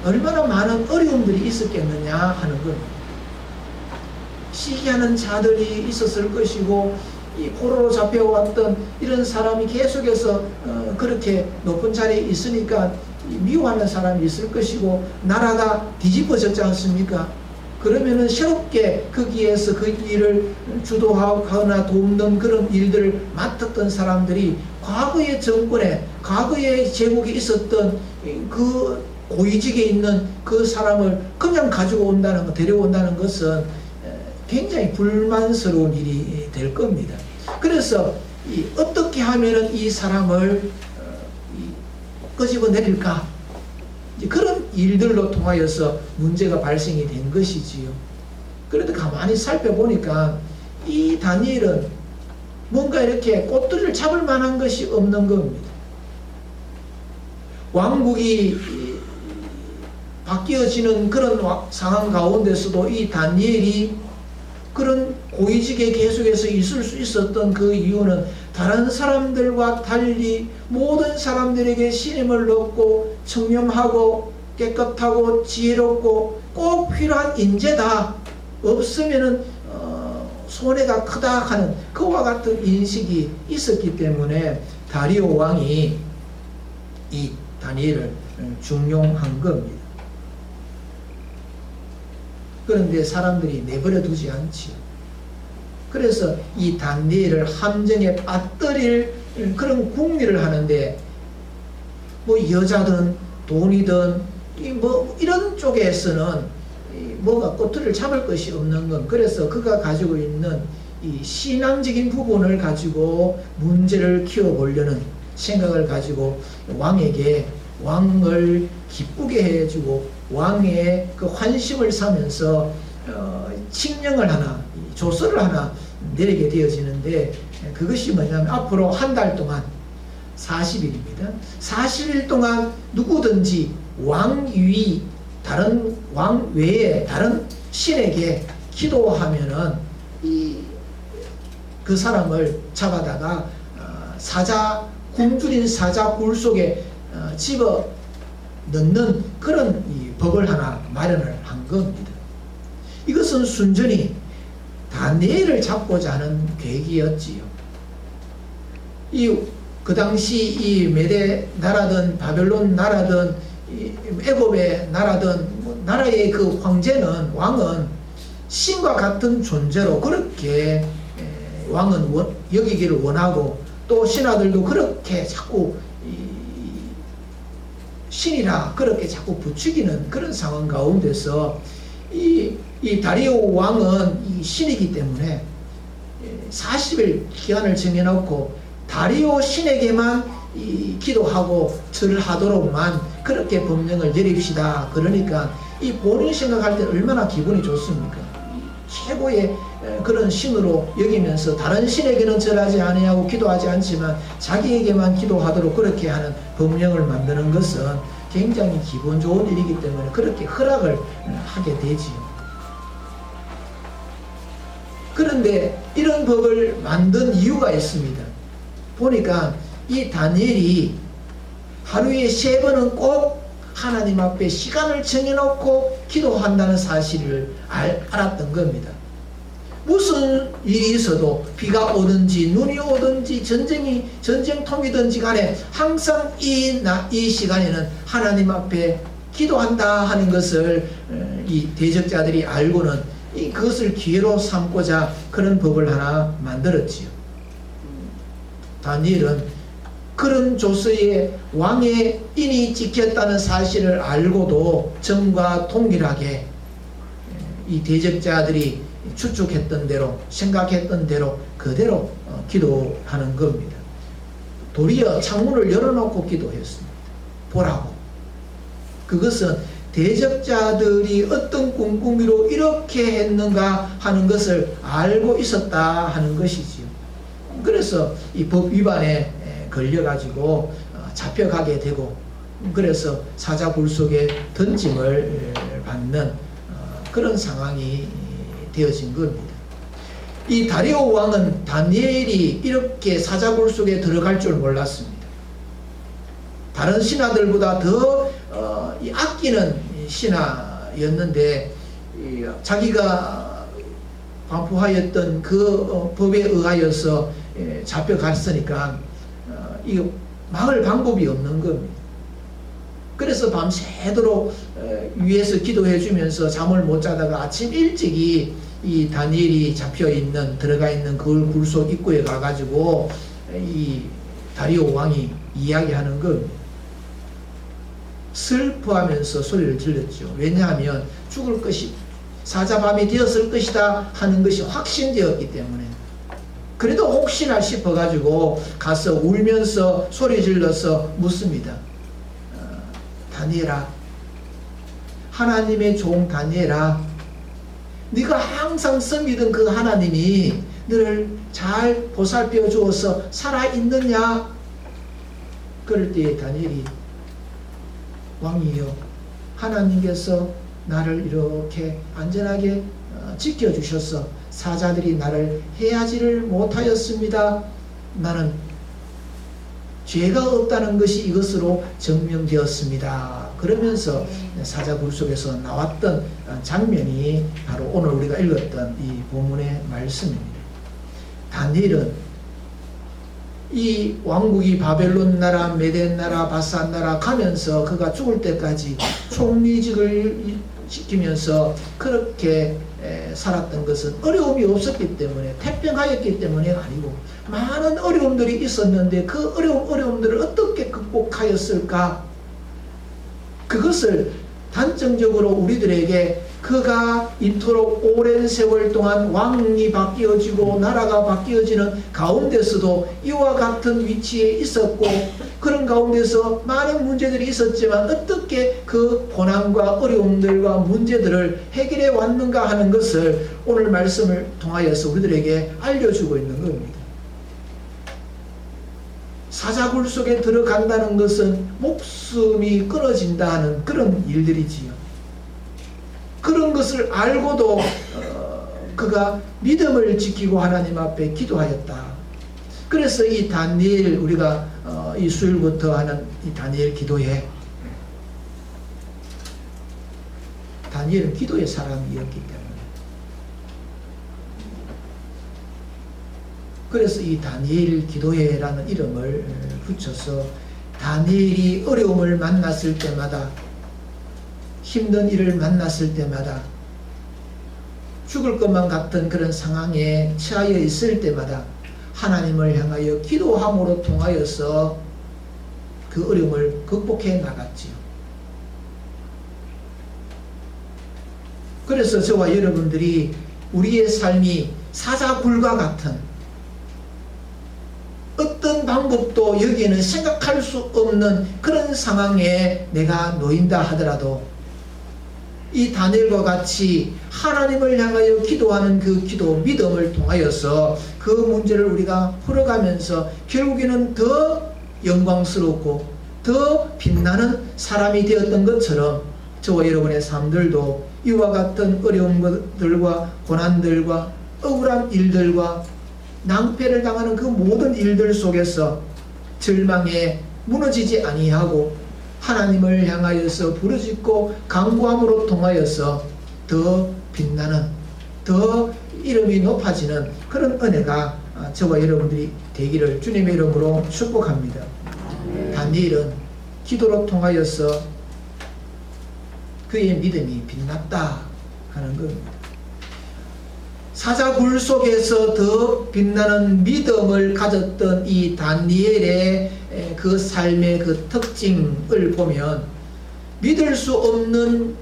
얼마나 많은 어려움들이 있었겠느냐 하는 겁니다. 시기하는 자들이 있었을 것이고, 이 포로로 잡혀왔던 이런 사람이 계속해서 그렇게 높은 자리에 있으니까 미워하는 사람이 있을 것이고, 나라가 뒤집어졌지 않습니까? 그러면은 새롭게 거기에서 그 일을 주도하거나 돕는 그런 일들을 맡았던 사람들이 과거의 정권에, 과거의 제국에 있었던 그 고위직에 있는 그 사람을 그냥 가지고 온다는 것, 데려온다는 것은 굉장히 불만스러운 일이 될 겁니다. 그래서 어떻게 하면은 이 사람을 끄집어 내릴까? 그런 일들로 통하여서 문제가 발생이 된 것이지요. 그런데 가만히 살펴보니까 이 다니엘은 뭔가 이렇게 꽃들을 잡을 만한 것이 없는 겁니다. 왕국이 바뀌어지는 그런 상황 가운데서도 이 다니엘이 그런 고위직에 계속해서 있을 수 있었던 그 이유는 다른 사람들과 달리 모든 사람들에게 신임을 얻고 청렴하고 깨끗하고 지혜롭고 꼭 필요한 인재다. 없으면은 손해가 크다 하는 그와 같은 인식이 있었기 때문에 다리오 왕이 이 다니엘을 중용한 겁니다. 그런데 사람들이 내버려 두지 않지요. 그래서 이 다니엘을 함정에 빠뜨릴 그런 궁리를 하는데 뭐 여자든 돈이든 뭐 이런 쪽에서는 뭐가 꼬투리를 잡을 것이 없는 건, 그래서 그가 가지고 있는 이 신앙적인 부분을 가지고 문제를 키워보려는 생각을 가지고 왕에게 왕을 기쁘게 해주고 왕의 그 환심을 사면서 칙령을 하나, 조서를 하나 내리게 되어지는데, 그것이 뭐냐면 앞으로 한 달 동안 40일입니다. 40일 동안 누구든지 왕위, 다른 왕 외에 다른 신에게 기도하면은 그 사람을 잡아다가 굶주린 사자 굴 속에 집어 넣는 그런 법을 하나 마련을 한 겁니다. 이것은 순전히 다니엘을 잡고자 하는 계획이었지요. 그 당시 이 메대 나라든 바벨론 나라든 애굽의 나라든 나라의 그 황제는, 왕은 신과 같은 존재로 그렇게 왕은 여기기를 원하고, 또 신하들도 그렇게 자꾸 신이라 그렇게 자꾸 부추기는 그런 상황 가운데서 이 다리오 왕은 이 신이기 때문에 40일 기한을 정해놓고 다리오 신에게만 기도하고 절하도록만 그렇게 법령을 내립시다. 그러니까 이 본인 생각할 때 얼마나 기분이 좋습니까? 최고의 그런 신으로 여기면서 다른 신에게는 절하지 아니하고 기도하지 않지만 자기에게만 기도하도록 그렇게 하는 법령을 만드는 것은 굉장히 기분 좋은 일이기 때문에 그렇게 허락을 하게 되지요. 그런데 이런 법을 만든 이유가 있습니다. 보니까 이 다니엘이 하루에 3번은 꼭 하나님 앞에 시간을 정해놓고 기도한다는 사실을 알았던 겁니다. 무슨 일이 있어도 비가 오든지 눈이 오든지 전쟁통이든지 간에 항상 이 시간에는 하나님 앞에 기도한다 하는 것을 이 대적자들이 알고는 그것을 기회로 삼고자 그런 법을 하나 만들었지요. 다니엘은 그런 조서에 왕의 인이 찍혔다는 사실을 알고도 전과 동일하게 이 대적자들이 추측했던 대로, 생각했던 대로 그대로 기도하는 겁니다. 도리어 창문을 열어놓고 기도했습니다. 보라고. 그것은 대적자들이 어떤 꿍꿍이로 이렇게 했는가 하는 것을 알고 있었다 하는 것이지요. 그래서 이 법 위반에 걸려가지고 잡혀가게 되고, 그래서 사자굴 속에 던짐을 받는 그런 상황이 되어진 겁니다. 이 다리오 왕은 다니엘이 이렇게 사자굴 속에 들어갈 줄 몰랐습니다. 다른 신하들보다 더 아끼는 신하였는데 자기가 반포하였던 그 법에 의하여서 잡혀갔으니까 이거 막을 방법이 없는 겁니다. 그래서 밤새도록 위에서 기도해 주면서 잠을 못 자다가 아침 일찍이 이 다니엘이 들어가 있는 그 굴속 입구에 가가지고 이 다리오 왕이 이야기하는 겁니다. 슬퍼하면서 소리를 질렀죠. 왜냐하면 죽을 것이 사자밤이 되었을 것이다 하는 것이 확신되었기 때문에. 그래도 혹시나 싶어가지고 가서 울면서 소리 질러서 묻습니다. 다니엘아, 하나님의 종 다니엘아, 네가 항상 섬기던 그 하나님이 너를 잘 보살펴 주어서 살아있느냐? 그럴 때에 다니엘이 왕이여, 하나님께서 나를 이렇게 안전하게 지켜주셔서 사자들이 나를 해하지를 못하였습니다. 나는 죄가 없다는 것이 이것으로 증명되었습니다. 그러면서 사자굴 속에서 나왔던 장면이 바로 오늘 우리가 읽었던 이 본문의 말씀입니다. 다니엘은 이 왕국이 바벨론 나라, 메덴 나라, 바산 나라 가면서 그가 죽을 때까지 총리직을 시키면서 그렇게 살았던 것은 어려움이 없었기 때문에, 태평하였기 때문에 아니고 많은 어려움들이 있었는데 그 어려움들을 어떻게 극복하였을까? 그것을 단정적으로 우리들에게 그가 이토록 오랜 세월 동안 왕이 바뀌어지고 나라가 바뀌어지는 가운데서도 이와 같은 위치에 있었고, 그런 가운데서 많은 문제들이 있었지만 어떻게 그 고난과 어려움들과 문제들을 해결해 왔는가 하는 것을 오늘 말씀을 통하여서 우리들에게 알려주고 있는 겁니다. 사자굴 속에 들어간다는 것은 목숨이 끊어진다 하는 그런 일들이지요. 그런 것을 알고도 그가 믿음을 지키고 하나님 앞에 기도하였다. 그래서 이 다니엘, 우리가 이 수요일부터 하는 이 다니엘 기도에, 다니엘은 기도의 사람이었기 때문에, 그래서 이 다니엘 기도회라는 이름을 붙여서 다니엘이 어려움을 만났을 때마다, 힘든 일을 만났을 때마다, 죽을 것만 같은 그런 상황에 처하여 있을 때마다 하나님을 향하여 기도함으로 통하여서 그 어려움을 극복해 나갔지요. 그래서 저와 여러분들이 우리의 삶이 사자굴과 같은, 어떤 방법도 여기에는 생각할 수 없는 그런 상황에 내가 놓인다 하더라도 이 다니엘과 같이 하나님을 향하여 기도하는 그 기도, 믿음을 통하여서 그 문제를 우리가 풀어가면서 결국에는 더 영광스럽고 더 빛나는 사람이 되었던 것처럼 저와 여러분의 삶들도 이와 같은 어려운 것들과 고난들과 억울한 일들과 낭패를 당하는 그 모든 일들 속에서 절망에 무너지지 아니하고 하나님을 향하여서 부르짖고 간구함으로 통하여서 더 빛나는, 더 이름이 높아지는 그런 은혜가 저와 여러분들이 되기를 주님의 이름으로 축복합니다. 다니엘은 기도로 통하여서 그의 믿음이 빛났다 하는 겁니다. 사자굴 속에서 더 빛나는 믿음을 가졌던 이 다니엘의 그 삶의 그 특징을 보면, 믿을 수 없는,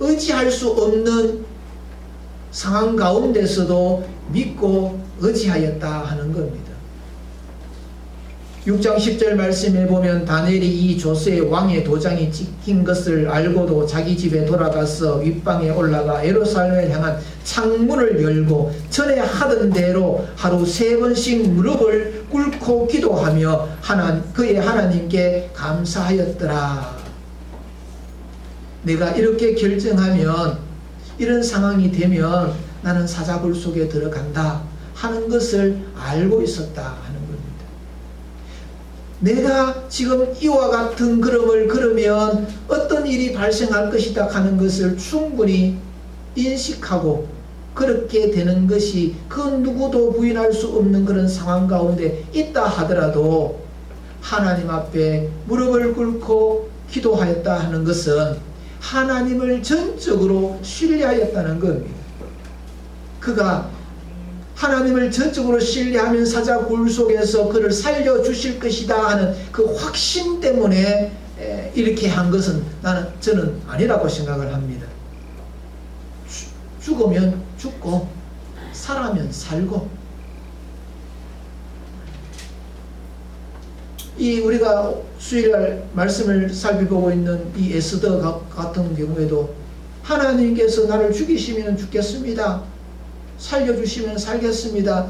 의지할 수 없는 상황 가운데서도 믿고 의지하였다 하는 겁니다. 6장 10절 말씀에 보면 다니엘이 이 조서에 왕의 도장이 찍힌 것을 알고도 자기 집에 돌아가서 윗방에 올라가 예루살렘을 향한 창문을 열고 전에 하던 대로 하루 3번씩 무릎을 꿇고 기도하며 그의 하나님께 감사하였더라. 내가 이렇게 결정하면, 이런 상황이 되면 나는 사자굴 속에 들어간다 하는 것을 알고 있었다 하는 겁니다. 내가 지금 이와 같은 걸음을 걸으면 어떤 일이 발생할 것이다 하는 것을 충분히 인식하고 그렇게 되는 것이 그 누구도 부인할 수 없는 그런 상황 가운데 있다 하더라도 하나님 앞에 무릎을 꿇고 기도하였다 하는 것은 하나님을 전적으로 신뢰하였다는 겁니다. 그가 하나님을 전적으로 신뢰하면 사자굴 속에서 그를 살려주실 것이다 하는 그 확신 때문에 이렇게 한 것은 저는 아니라고 생각을 합니다. 죽으면 죽고 살아면 살고, 이 우리가 수요일 말씀을 살펴보고 있는 이 에스더 같은 경우에도 하나님께서 나를 죽이시면 죽겠습니다, 살려주시면 살겠습니다,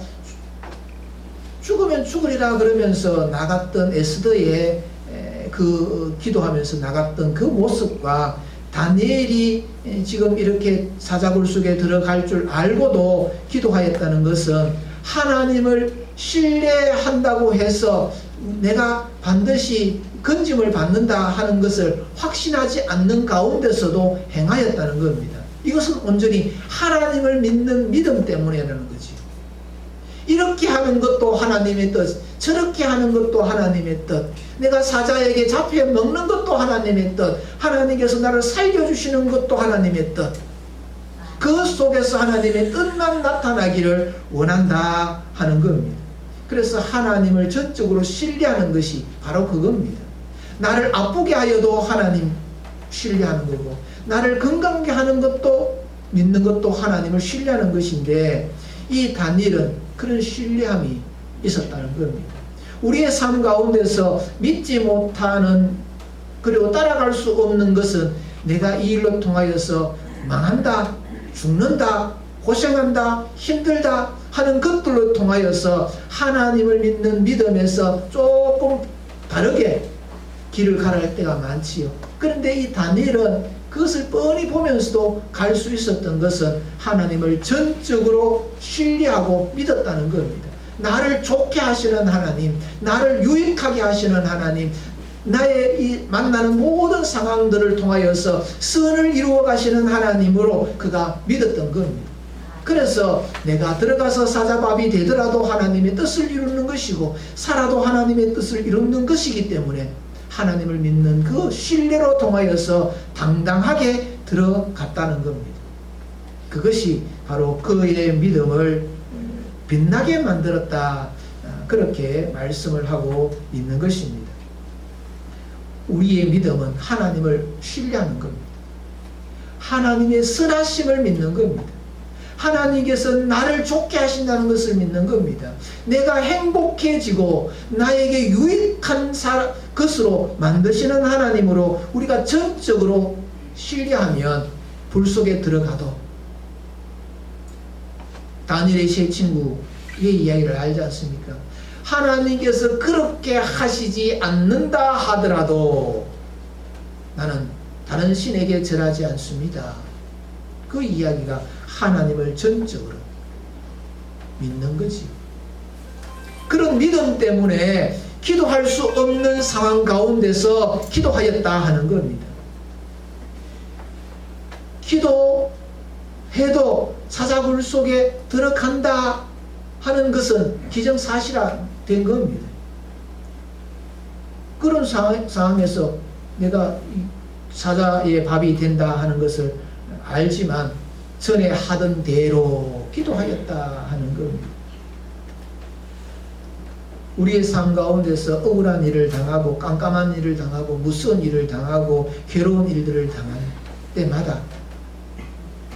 죽으면 죽으리라 그러면서 나갔던 에스더의 그 기도하면서 나갔던 그 모습과 다니엘이 지금 이렇게 사자굴 속에 들어갈 줄 알고도 기도하였다는 것은 하나님을 신뢰한다고 해서 내가 반드시 건짐을 받는다 하는 것을 확신하지 않는 가운데서도 행하였다는 겁니다. 이것은 온전히 하나님을 믿는 믿음 때문이라는 거지. 이렇게 하는 것도 하나님의 뜻, 저렇게 하는 것도 하나님의 뜻, 내가 사자에게 잡혀 먹는 것도 하나님의 뜻, 하나님께서 나를 살려주시는 것도 하나님의 뜻, 그 속에서 하나님의 뜻만 나타나기를 원한다 하는 겁니다. 그래서 하나님을 전적으로 신뢰하는 것이 바로 그겁니다. 나를 아프게 하여도 하나님 신뢰하는 거고, 나를 건강하게 하는 것도 믿는 것도 하나님을 신뢰하는 것인데, 이 다니엘은 그런 신뢰함이 있었다는 겁니다. 우리의 삶 가운데서 믿지 못하는, 그리고 따라갈 수 없는 것은 내가 이 일로 통하여서 망한다, 죽는다, 고생한다, 힘들다 하는 것들로 통하여서 하나님을 믿는 믿음에서 조금 다르게 길을 가할 때가 많지요. 그런데 이 다니엘은 그것을 뻔히 보면서도 갈 수 있었던 것은 하나님을 전적으로 신뢰하고 믿었다는 겁니다. 나를 좋게 하시는 하나님, 나를 유익하게 하시는 하나님, 나의 이 만나는 모든 상황들을 통하여서 선을 이루어 가시는 하나님으로 그가 믿었던 겁니다. 그래서 내가 들어가서 사자밥이 되더라도 하나님의 뜻을 이루는 것이고, 살아도 하나님의 뜻을 이루는 것이기 때문에 하나님을 믿는 그 신뢰로 통하여서 당당하게 들어갔다는 겁니다. 그것이 바로 그의 믿음을 빛나게 만들었다, 그렇게 말씀을 하고 있는 것입니다. 우리의 믿음은 하나님을 신뢰하는 겁니다. 하나님의 선하심을 믿는 겁니다. 하나님께서 나를 좋게 하신다는 것을 믿는 겁니다. 내가 행복해지고 나에게 유익한 것으로 만드시는 하나님으로 우리가 전적으로 신뢰하면 불 속에 들어가도, 다니엘의 세 친구의 이야기를 알지 않습니까? 하나님께서 그렇게 하시지 않는다 하더라도 나는 다른 신에게 절하지 않습니다. 그 이야기가 하나님을 전적으로 믿는 거지. 그런 믿음 때문에 기도할 수 없는 상황 가운데서 기도하였다 하는 겁니다. 기도해도 사자굴 속에 들어간다 하는 것은 기정사실화된 겁니다. 그런 상황에서 내가 사자의 밥이 된다 하는 것을 알지만 전에 하던 대로 기도하였다 하는 겁니다. 우리의 삶 가운데서 억울한 일을 당하고 깜깜한 일을 당하고 무서운 일을 당하고 괴로운 일들을 당할 때마다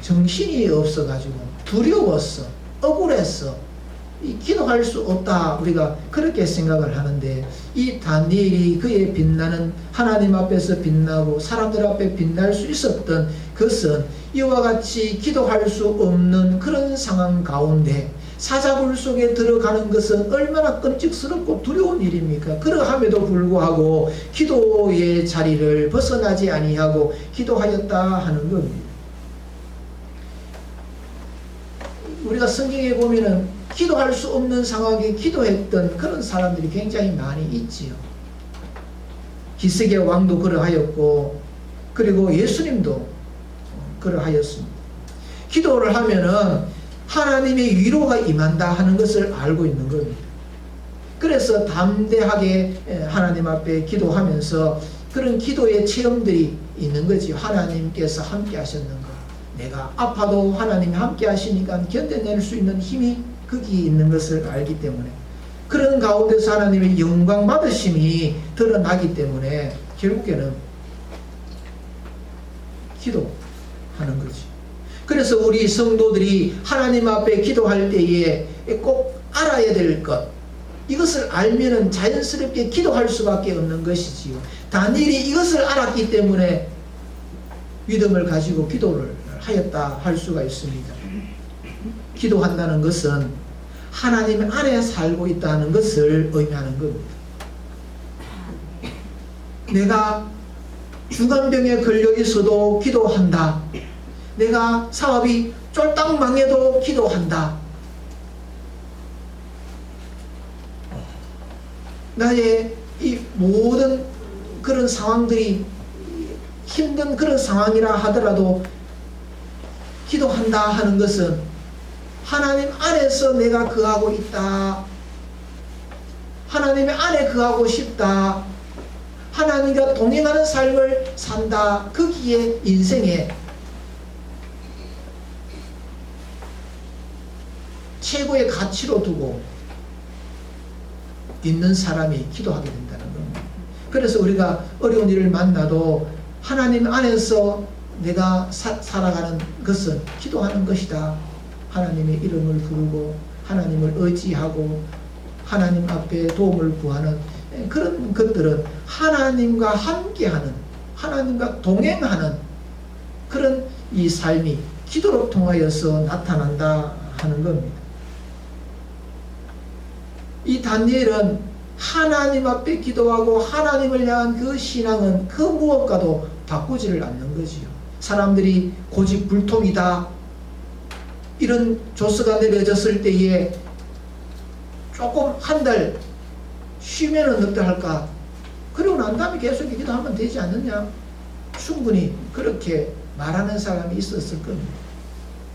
정신이 없어가지고 두려웠어, 억울했어, 기도할 수 없다, 우리가 그렇게 생각을 하는데, 이 다니엘이 그의 빛나는, 하나님 앞에서 빛나고 사람들 앞에 빛날 수 있었던 것은 이와 같이 기도할 수 없는 그런 상황 가운데 사자굴 속에 들어가는 것은 얼마나 끔찍스럽고 두려운 일입니까? 그러함에도 불구하고 기도의 자리를 벗어나지 아니하고 기도하였다 하는 겁니다. 우리가 성경에 보면은 기도할 수 없는 상황에 기도했던 그런 사람들이 굉장히 많이 있지요. 기슭의 왕도 그러하였고, 그리고 예수님도 그러하였습니다. 기도를 하면은 하나님의 위로가 임한다 하는 것을 알고 있는 겁니다. 그래서 담대하게 하나님 앞에 기도하면서 그런 기도의 체험들이 있는 거지. 하나님께서 함께 하셨는 것, 내가 아파도 하나님이 함께 하시니까 견뎌낼 수 있는 힘이 거기 있는 것을 알기 때문에, 그런 가운데서 하나님의 영광 받으심이 드러나기 때문에 결국에는 기도하는 거지. 그래서 우리 성도들이 하나님 앞에 기도할 때에 꼭 알아야 될 것, 이것을 알면은 자연스럽게 기도할 수밖에 없는 것이지요. 다니엘이 이것을 알았기 때문에 믿음을 가지고 기도를 하였다 할 수가 있습니다. 기도한다는 것은 하나님 안에 살고 있다는 것을 의미하는 겁니다. 내가 중환병에 걸려 있어도 기도한다. 내가 사업이 쫄딱 망해도 기도한다. 나의 이 모든 그런 상황들이 힘든 그런 상황이라 하더라도 기도한다 하는 것은 하나님 안에서 내가 거하고 있다. 하나님의 안에 거하고 싶다. 하나님과 동행하는 삶을 산다. 거기에 인생에 최고의 가치로 두고 있는 사람이 기도하게 된다는 겁니다. 그래서 우리가 어려운 일을 만나도 하나님 안에서 내가 살아가는 것은 기도하는 것이다. 하나님의 이름을 부르고 하나님을 의지하고 하나님 앞에 도움을 구하는 그런 것들은 하나님과 함께하는, 하나님과 동행하는 그런 이 삶이 기도로 통하여서 나타난다 하는 겁니다. 이 다니엘은 하나님 앞에 기도하고 하나님을 향한 그 신앙은 그 무엇과도 바꾸지를 않는 거지요. 사람들이 고집불통이다 이런 조서가 내려졌을 때에 조금 한 달 쉬면은 어떡할까? 그러고 난 다음에 계속 기도하면 되지 않느냐? 충분히 그렇게 말하는 사람이 있었을 겁니다.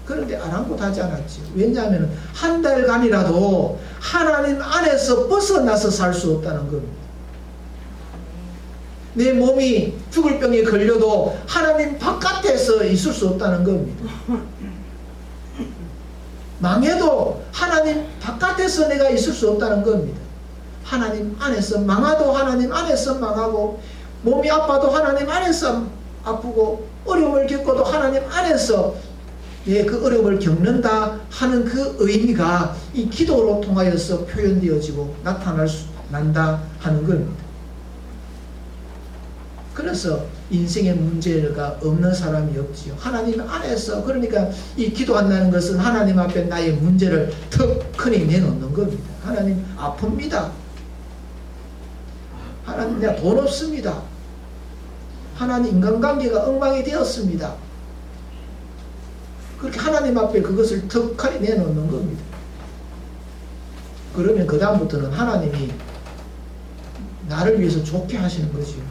그런데 아랑곳하지 않았죠. 왜냐하면 한 달간이라도 하나님 안에서 벗어나서 살 수 없다는 겁니다. 내 몸이 죽을 병에 걸려도 하나님 바깥에서 있을 수 없다는 겁니다. 망해도 하나님 바깥에서 내가 있을 수 없다는 겁니다. 하나님 안에서 망하도 하나님 안에서 망하고, 몸이 아파도 하나님 안에서 아프고, 어려움을 겪어도 하나님 안에서 그 어려움을 겪는다 하는 그 의미가 이 기도로 통하여서 표현되어지고 난다 하는 겁니다. 그래서 인생의 문제가 없는 사람이 없지요. 하나님 안에서, 그러니까 이 기도한다는 것은 하나님 앞에 나의 문제를 턱하니 내놓는 겁니다. 하나님 아픕니다. 하나님 내가 돈 없습니다. 하나님 인간관계가 엉망이 되었습니다. 그렇게 하나님 앞에 그것을 턱하니 내놓는 겁니다. 그러면 그 다음부터는 하나님이 나를 위해서 좋게 하시는 거지요.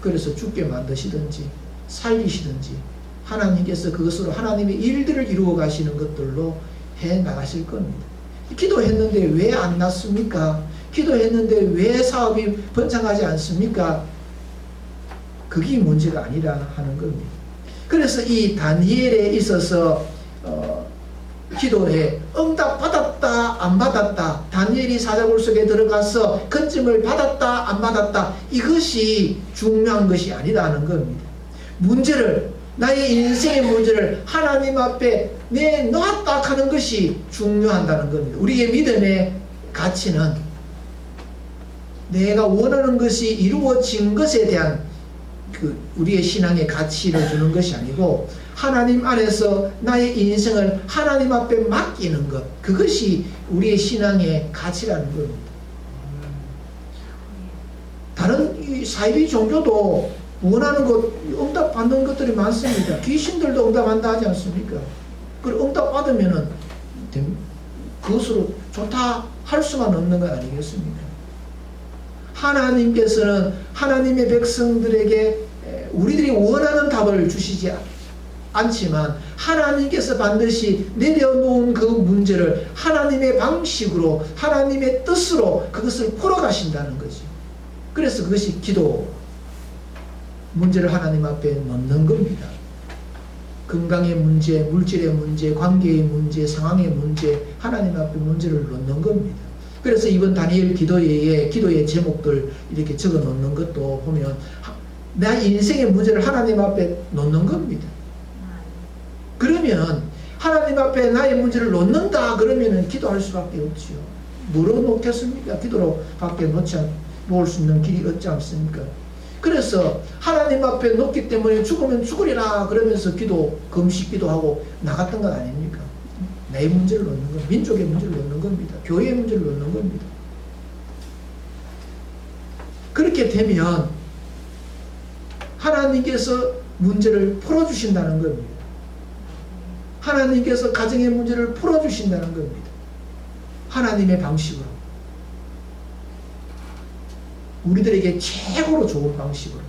그래서 죽게 만드시든지 살리시든지 하나님께서 그것으로 하나님의 일들을 이루어 가시는 것들로 해 나가실 겁니다. 기도했는데 왜 안 났습니까? 기도했는데 왜 사업이 번창하지 않습니까? 그게 문제가 아니라 하는 겁니다. 그래서 이 다니엘에 있어서 기도에 응답 받았다 안 받았다, 다니엘이 사자굴 속에 들어가서 건짐을 받았다 안 받았다, 이것이 중요한 것이 아니라는 겁니다. 문제를, 나의 인생의 문제를 하나님 앞에 내놓았다 하는 것이 중요하다는 겁니다. 우리의 믿음의 가치는 내가 원하는 것이 이루어진 것에 대한 우리의 신앙의 가치를 주는 것이 아니고, 하나님 안에서 나의 인생을 하나님 앞에 맡기는 것, 그것이 우리의 신앙의 가치라는 겁니다. 다른 이 사이비 종교도 원하는 것, 응답받는 것들이 많습니다. 귀신들도 응답한다 하지 않습니까? 그리고 응답받으면은 그것으로 좋다 할 수만 없는 것 아니겠습니까? 하나님께서는 하나님의 백성들에게 우리들이 원하는 답을 주시지 않지만 하나님께서 반드시 내려놓은 그 문제를 하나님의 방식으로, 하나님의 뜻으로 그것을 풀어가신다는 거죠. 그래서 그것이 기도, 문제를 하나님 앞에 놓는 겁니다. 건강의 문제, 물질의 문제, 관계의 문제, 상황의 문제, 하나님 앞에 문제를 놓는 겁니다. 그래서 이번 다니엘 기도의 제목들 이렇게 적어 놓는 것도 보면 내 인생의 문제를 하나님 앞에 놓는 겁니다. 그러면 하나님 앞에 나의 문제를 놓는다 그러면은 기도할 수밖에 없지요. 뭐로 놓겠습니까? 기도로 밖에 놓을 수 있는 길이 없지 않습니까? 그래서 하나님 앞에 놓기 때문에 죽으면 죽으리라 그러면서 금식 기도하고 나갔던 건 아닙니까? 내 문제를 놓는 것, 민족의 문제를 놓는 겁니다. 교회의 문제를 놓는 겁니다. 그렇게 되면 하나님께서 문제를 풀어주신다는 겁니다. 하나님께서 가정의 문제를 풀어주신다는 겁니다. 하나님의 방식으로. 우리들에게 최고로 좋은 방식으로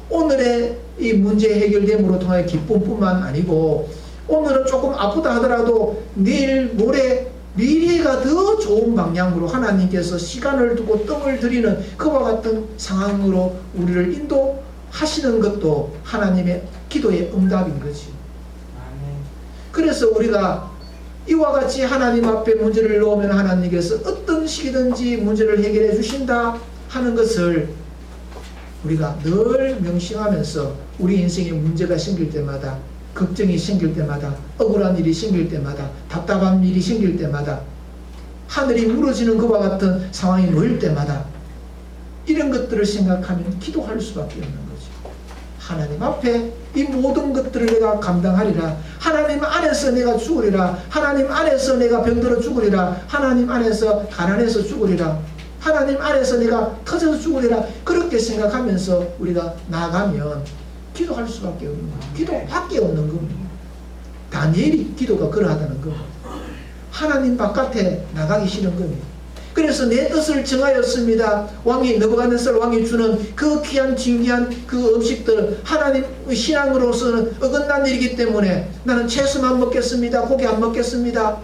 오늘의 이 문제 해결됨으로 통하여 기쁨뿐만 아니고 오늘은 조금 아프다 하더라도 내일 모레 미래가 더 좋은 방향으로 하나님께서 시간을 두고 뜸을 들이는 그와 같은 상황으로 우리를 인도하시는 것도 하나님의 기도의 응답인 거지. 그래서 우리가 이와 같이 하나님 앞에 문제를 놓으면 하나님께서 어떤 식이든지 문제를 해결해 주신다 하는 것을 우리가 늘 명심하면서 우리 인생에 문제가 생길 때마다, 걱정이 생길 때마다, 억울한 일이 생길 때마다, 답답한 일이 생길 때마다, 하늘이 무너지는 것과 같은 상황이 놓일 때마다 이런 것들을 생각하면 기도할 수밖에 없는 거죠. 하나님 앞에 이 모든 것들을 내가 감당하리라. 하나님 안에서 내가 죽으리라. 하나님 안에서 내가 병들어 죽으리라. 하나님 안에서 가난해서 죽으리라. 하나님 안에서 내가 터져서 죽으리라. 그렇게 생각하면서 우리가 나가면 기도할 수밖에 없는 거예요. 기도밖에 없는 겁니다. 다니엘이 기도가 그러하다는 겁니다. 하나님 바깥에 나가기 싫은 겁니다. 그래서 내 뜻을 정하였습니다. 왕이 느부갓네살 왕이 주는 그 귀한 진귀한 그 음식들 하나님 신앙으로서는 어긋난 일이기 때문에 나는 채소만 먹겠습니다. 고기 안 먹겠습니다.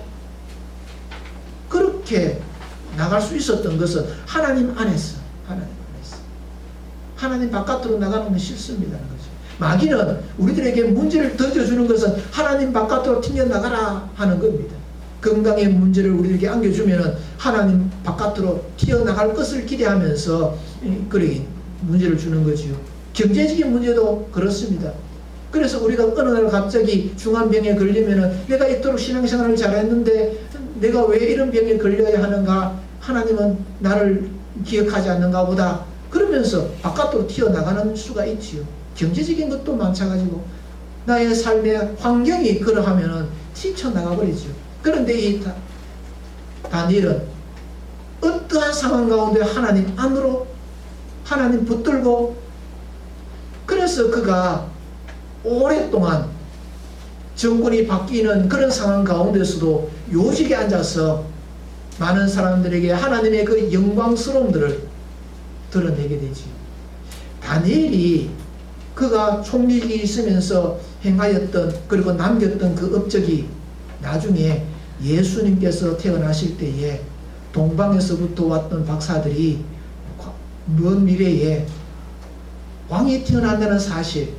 그렇게 나갈 수 있었던 것은 하나님 안에서 하나님 바깥으로 나가는 건 싫습니다는 거죠. 마귀는 우리들에게 문제를 던져주는 것은 하나님 바깥으로 튕겨나가라 하는 겁니다. 건강의 문제를 우리에게 안겨주면 하나님 바깥으로 튀어나갈 것을 기대하면서 그러기 문제를 주는 거지요. 경제적인 문제도 그렇습니다. 그래서 우리가 어느 날 갑자기 중한 병에 걸리면 내가 이토록 신앙생활을 잘했는데 내가 왜 이런 병에 걸려야 하는가, 하나님은 나를 기억하지 않는가 보다 그러면서 바깥으로 튀어나가는 수가 있지요. 경제적인 것도 마찬가지고 나의 삶의 환경이 그러하면 튀쳐나가 버리죠. 그런데 이 다니엘은 어떠한 상황 가운데 하나님 안으로 하나님 붙들고 그래서 그가 오랫동안 정권이 바뀌는 그런 상황 가운데서도 요직에 앉아서 많은 사람들에게 하나님의 그 영광스러움들을 드러내게 되지. 다니엘이 그가 총리직이 있으면서 행하였던 그리고 남겼던 그 업적이 나중에 예수님께서 태어나실 때에 동방에서부터 왔던 박사들이 먼 미래에 왕이 태어난다는 사실,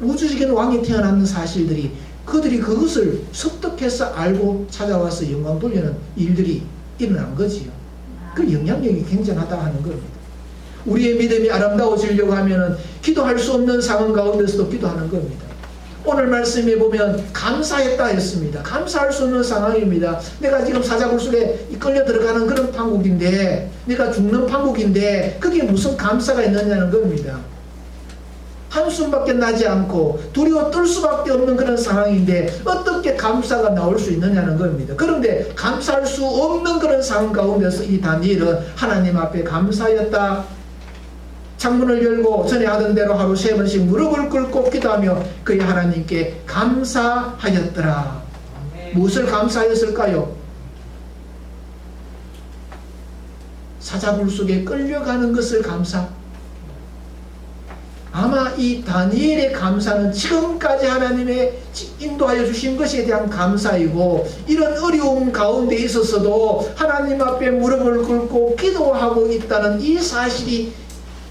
우주적인 왕이 태어나는 사실들이 그들이 그것을 습득해서 알고 찾아와서 영광 돌리는 일들이 일어난 거지요. 그 영향력이 굉장하다 하는 겁니다. 우리의 믿음이 아름다워지려고 하면은 기도할 수 없는 상황 가운데서도 기도하는 겁니다. 오늘 말씀에 보면 감사했다 했습니다. 감사할 수 없는 상황입니다. 내가 지금 사자굴 속에 끌려 들어가는 그런 판국인데, 내가 죽는 판국인데 그게 무슨 감사가 있느냐는 겁니다. 한숨밖에 나지 않고 두려워 떨 수밖에 없는 그런 상황인데 어떻게 감사가 나올 수 있느냐는 겁니다. 그런데 감사할 수 없는 그런 상황 가운데서 이 다니엘은 하나님 앞에 감사했다. 창문을 열고 전에 하던 대로 하루 3번씩 무릎을 꿇고 기도하며 그의 하나님께 감사하였더라. 무엇을 감사하였을까요? 사자굴 속에 끌려가는 것을 감사. 아마 이 다니엘의 감사는 지금까지 하나님의 인도하여 주신 것에 대한 감사이고, 이런 어려움 가운데 있어서도 하나님 앞에 무릎을 꿇고 기도하고 있다는 이 사실이,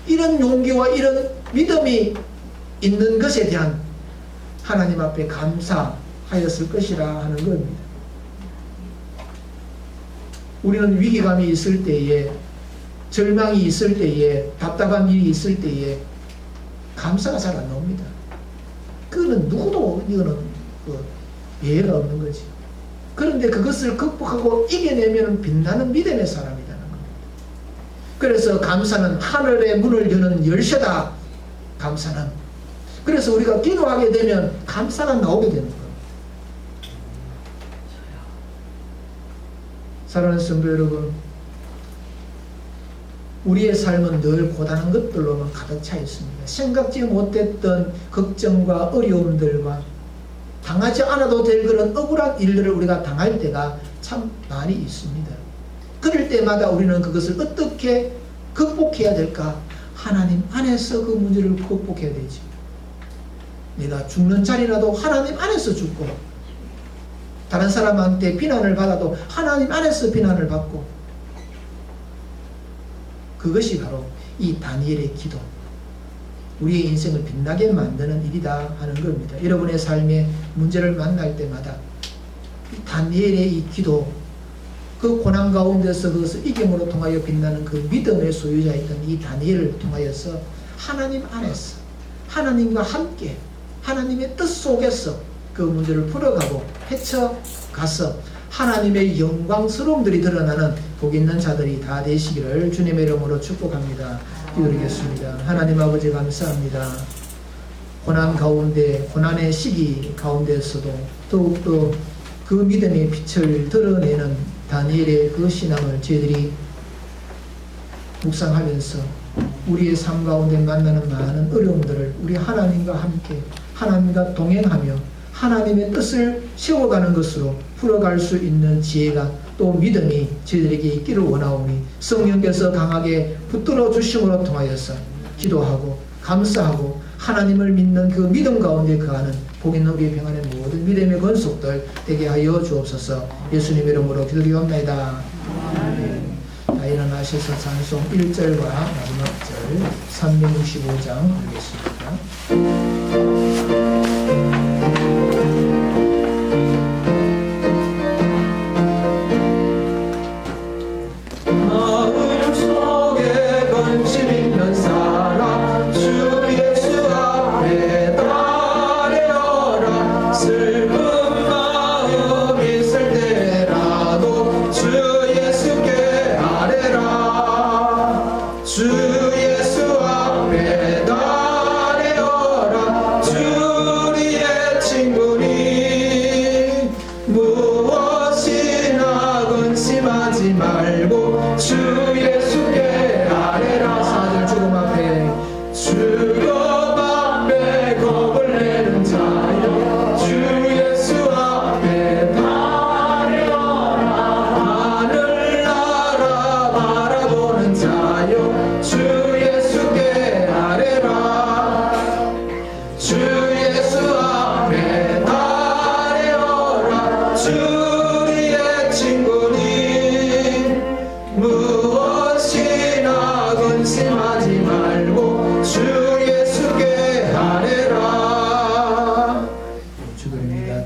이런 용기와 이런 믿음이 있는 것에 대한 하나님 앞에 감사하였을 것이라 하는 겁니다. 우리는 위기감이 있을 때에, 절망이 있을 때에, 답답한 일이 있을 때에 감사가 잘 안 나옵니다. 그거는 누구도 이거는 예외가 없는 거지. 그런데 그것을 극복하고 이겨내면 빛나는 믿음의 사람이라는 겁니다. 그래서 감사는 하늘의 문을 여는 열쇠다. 감사는. 그래서 우리가 기도하게 되면 감사가 나오게 되는 겁니다. 사랑하는 성도 여러분, 우리의 삶은 늘 고단한 것들로만 가득 차 있습니다. 생각지 못했던 걱정과 어려움들과 당하지 않아도 될 그런 억울한 일들을 우리가 당할 때가 참 많이 있습니다. 그럴 때마다 우리는 그것을 어떻게 극복해야 될까? 하나님 안에서 그 문제를 극복해야 되지. 내가 죽는 자리라도 하나님 안에서 죽고, 다른 사람한테 비난을 받아도 하나님 안에서 비난을 받고, 그것이 바로 이 다니엘의 기도, 우리의 인생을 빛나게 만드는 일이다 하는 겁니다. 여러분의 삶에 문제를 만날 때마다 이 다니엘의 이 기도, 그 고난 가운데서 그것을 이김으로 통하여 빛나는 그 믿음의 소유자였던 이 다니엘을 통하여서 하나님 안에서 하나님과 함께 하나님의 뜻 속에서 그 문제를 풀어가고 헤쳐가서 하나님의 영광스러움들이 드러나는 복 있는 자들이 다 되시기를 주님의 이름으로 축복합니다. 기도드리겠습니다. 하나님 아버지 감사합니다. 고난 가운데, 고난의 시기 가운데서도 더욱더 그 믿음의 빛을 드러내는 다니엘의 그 신앙을 저희들이 묵상하면서 우리의 삶 가운데 만나는 많은 어려움들을 우리 하나님과 함께 하나님과 동행하며 하나님의 뜻을 세워가는 것으로 풀어갈 수 있는 지혜가 또 믿음이 저희들에게 있기를 원하오니 성령께서 강하게 붙들어 주심으로 통하여서 기도하고 감사하고 하나님을 믿는 그 믿음 가운데 거하는 복 있는 우리의 평안의 모든 믿음의 권속들 되게 하여 주옵소서. 예수님 이름으로 기도드리옵나이다. 다 일어나셔서 찬송 1절과 마지막 절 365장 하겠습니다.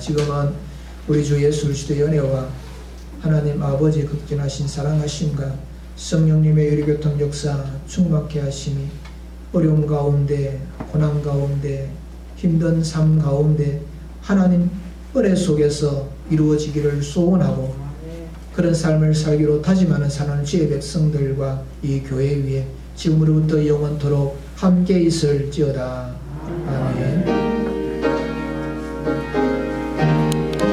지금은 우리 주 예수 그리스도의 은혜와 하나님 아버지의 극진하신 사랑하심과 성령님의 유리교통 역사 충만케 하심이 어려움 가운데 고난 가운데 힘든 삶 가운데 하나님 은혜 속에서 이루어지기를 소원하고 그런 삶을 살기로 다짐하는 사랑하는 주의 백성들과 이 교회 위에 지금으로부터 영원토록 함께 있을지어다. 아멘.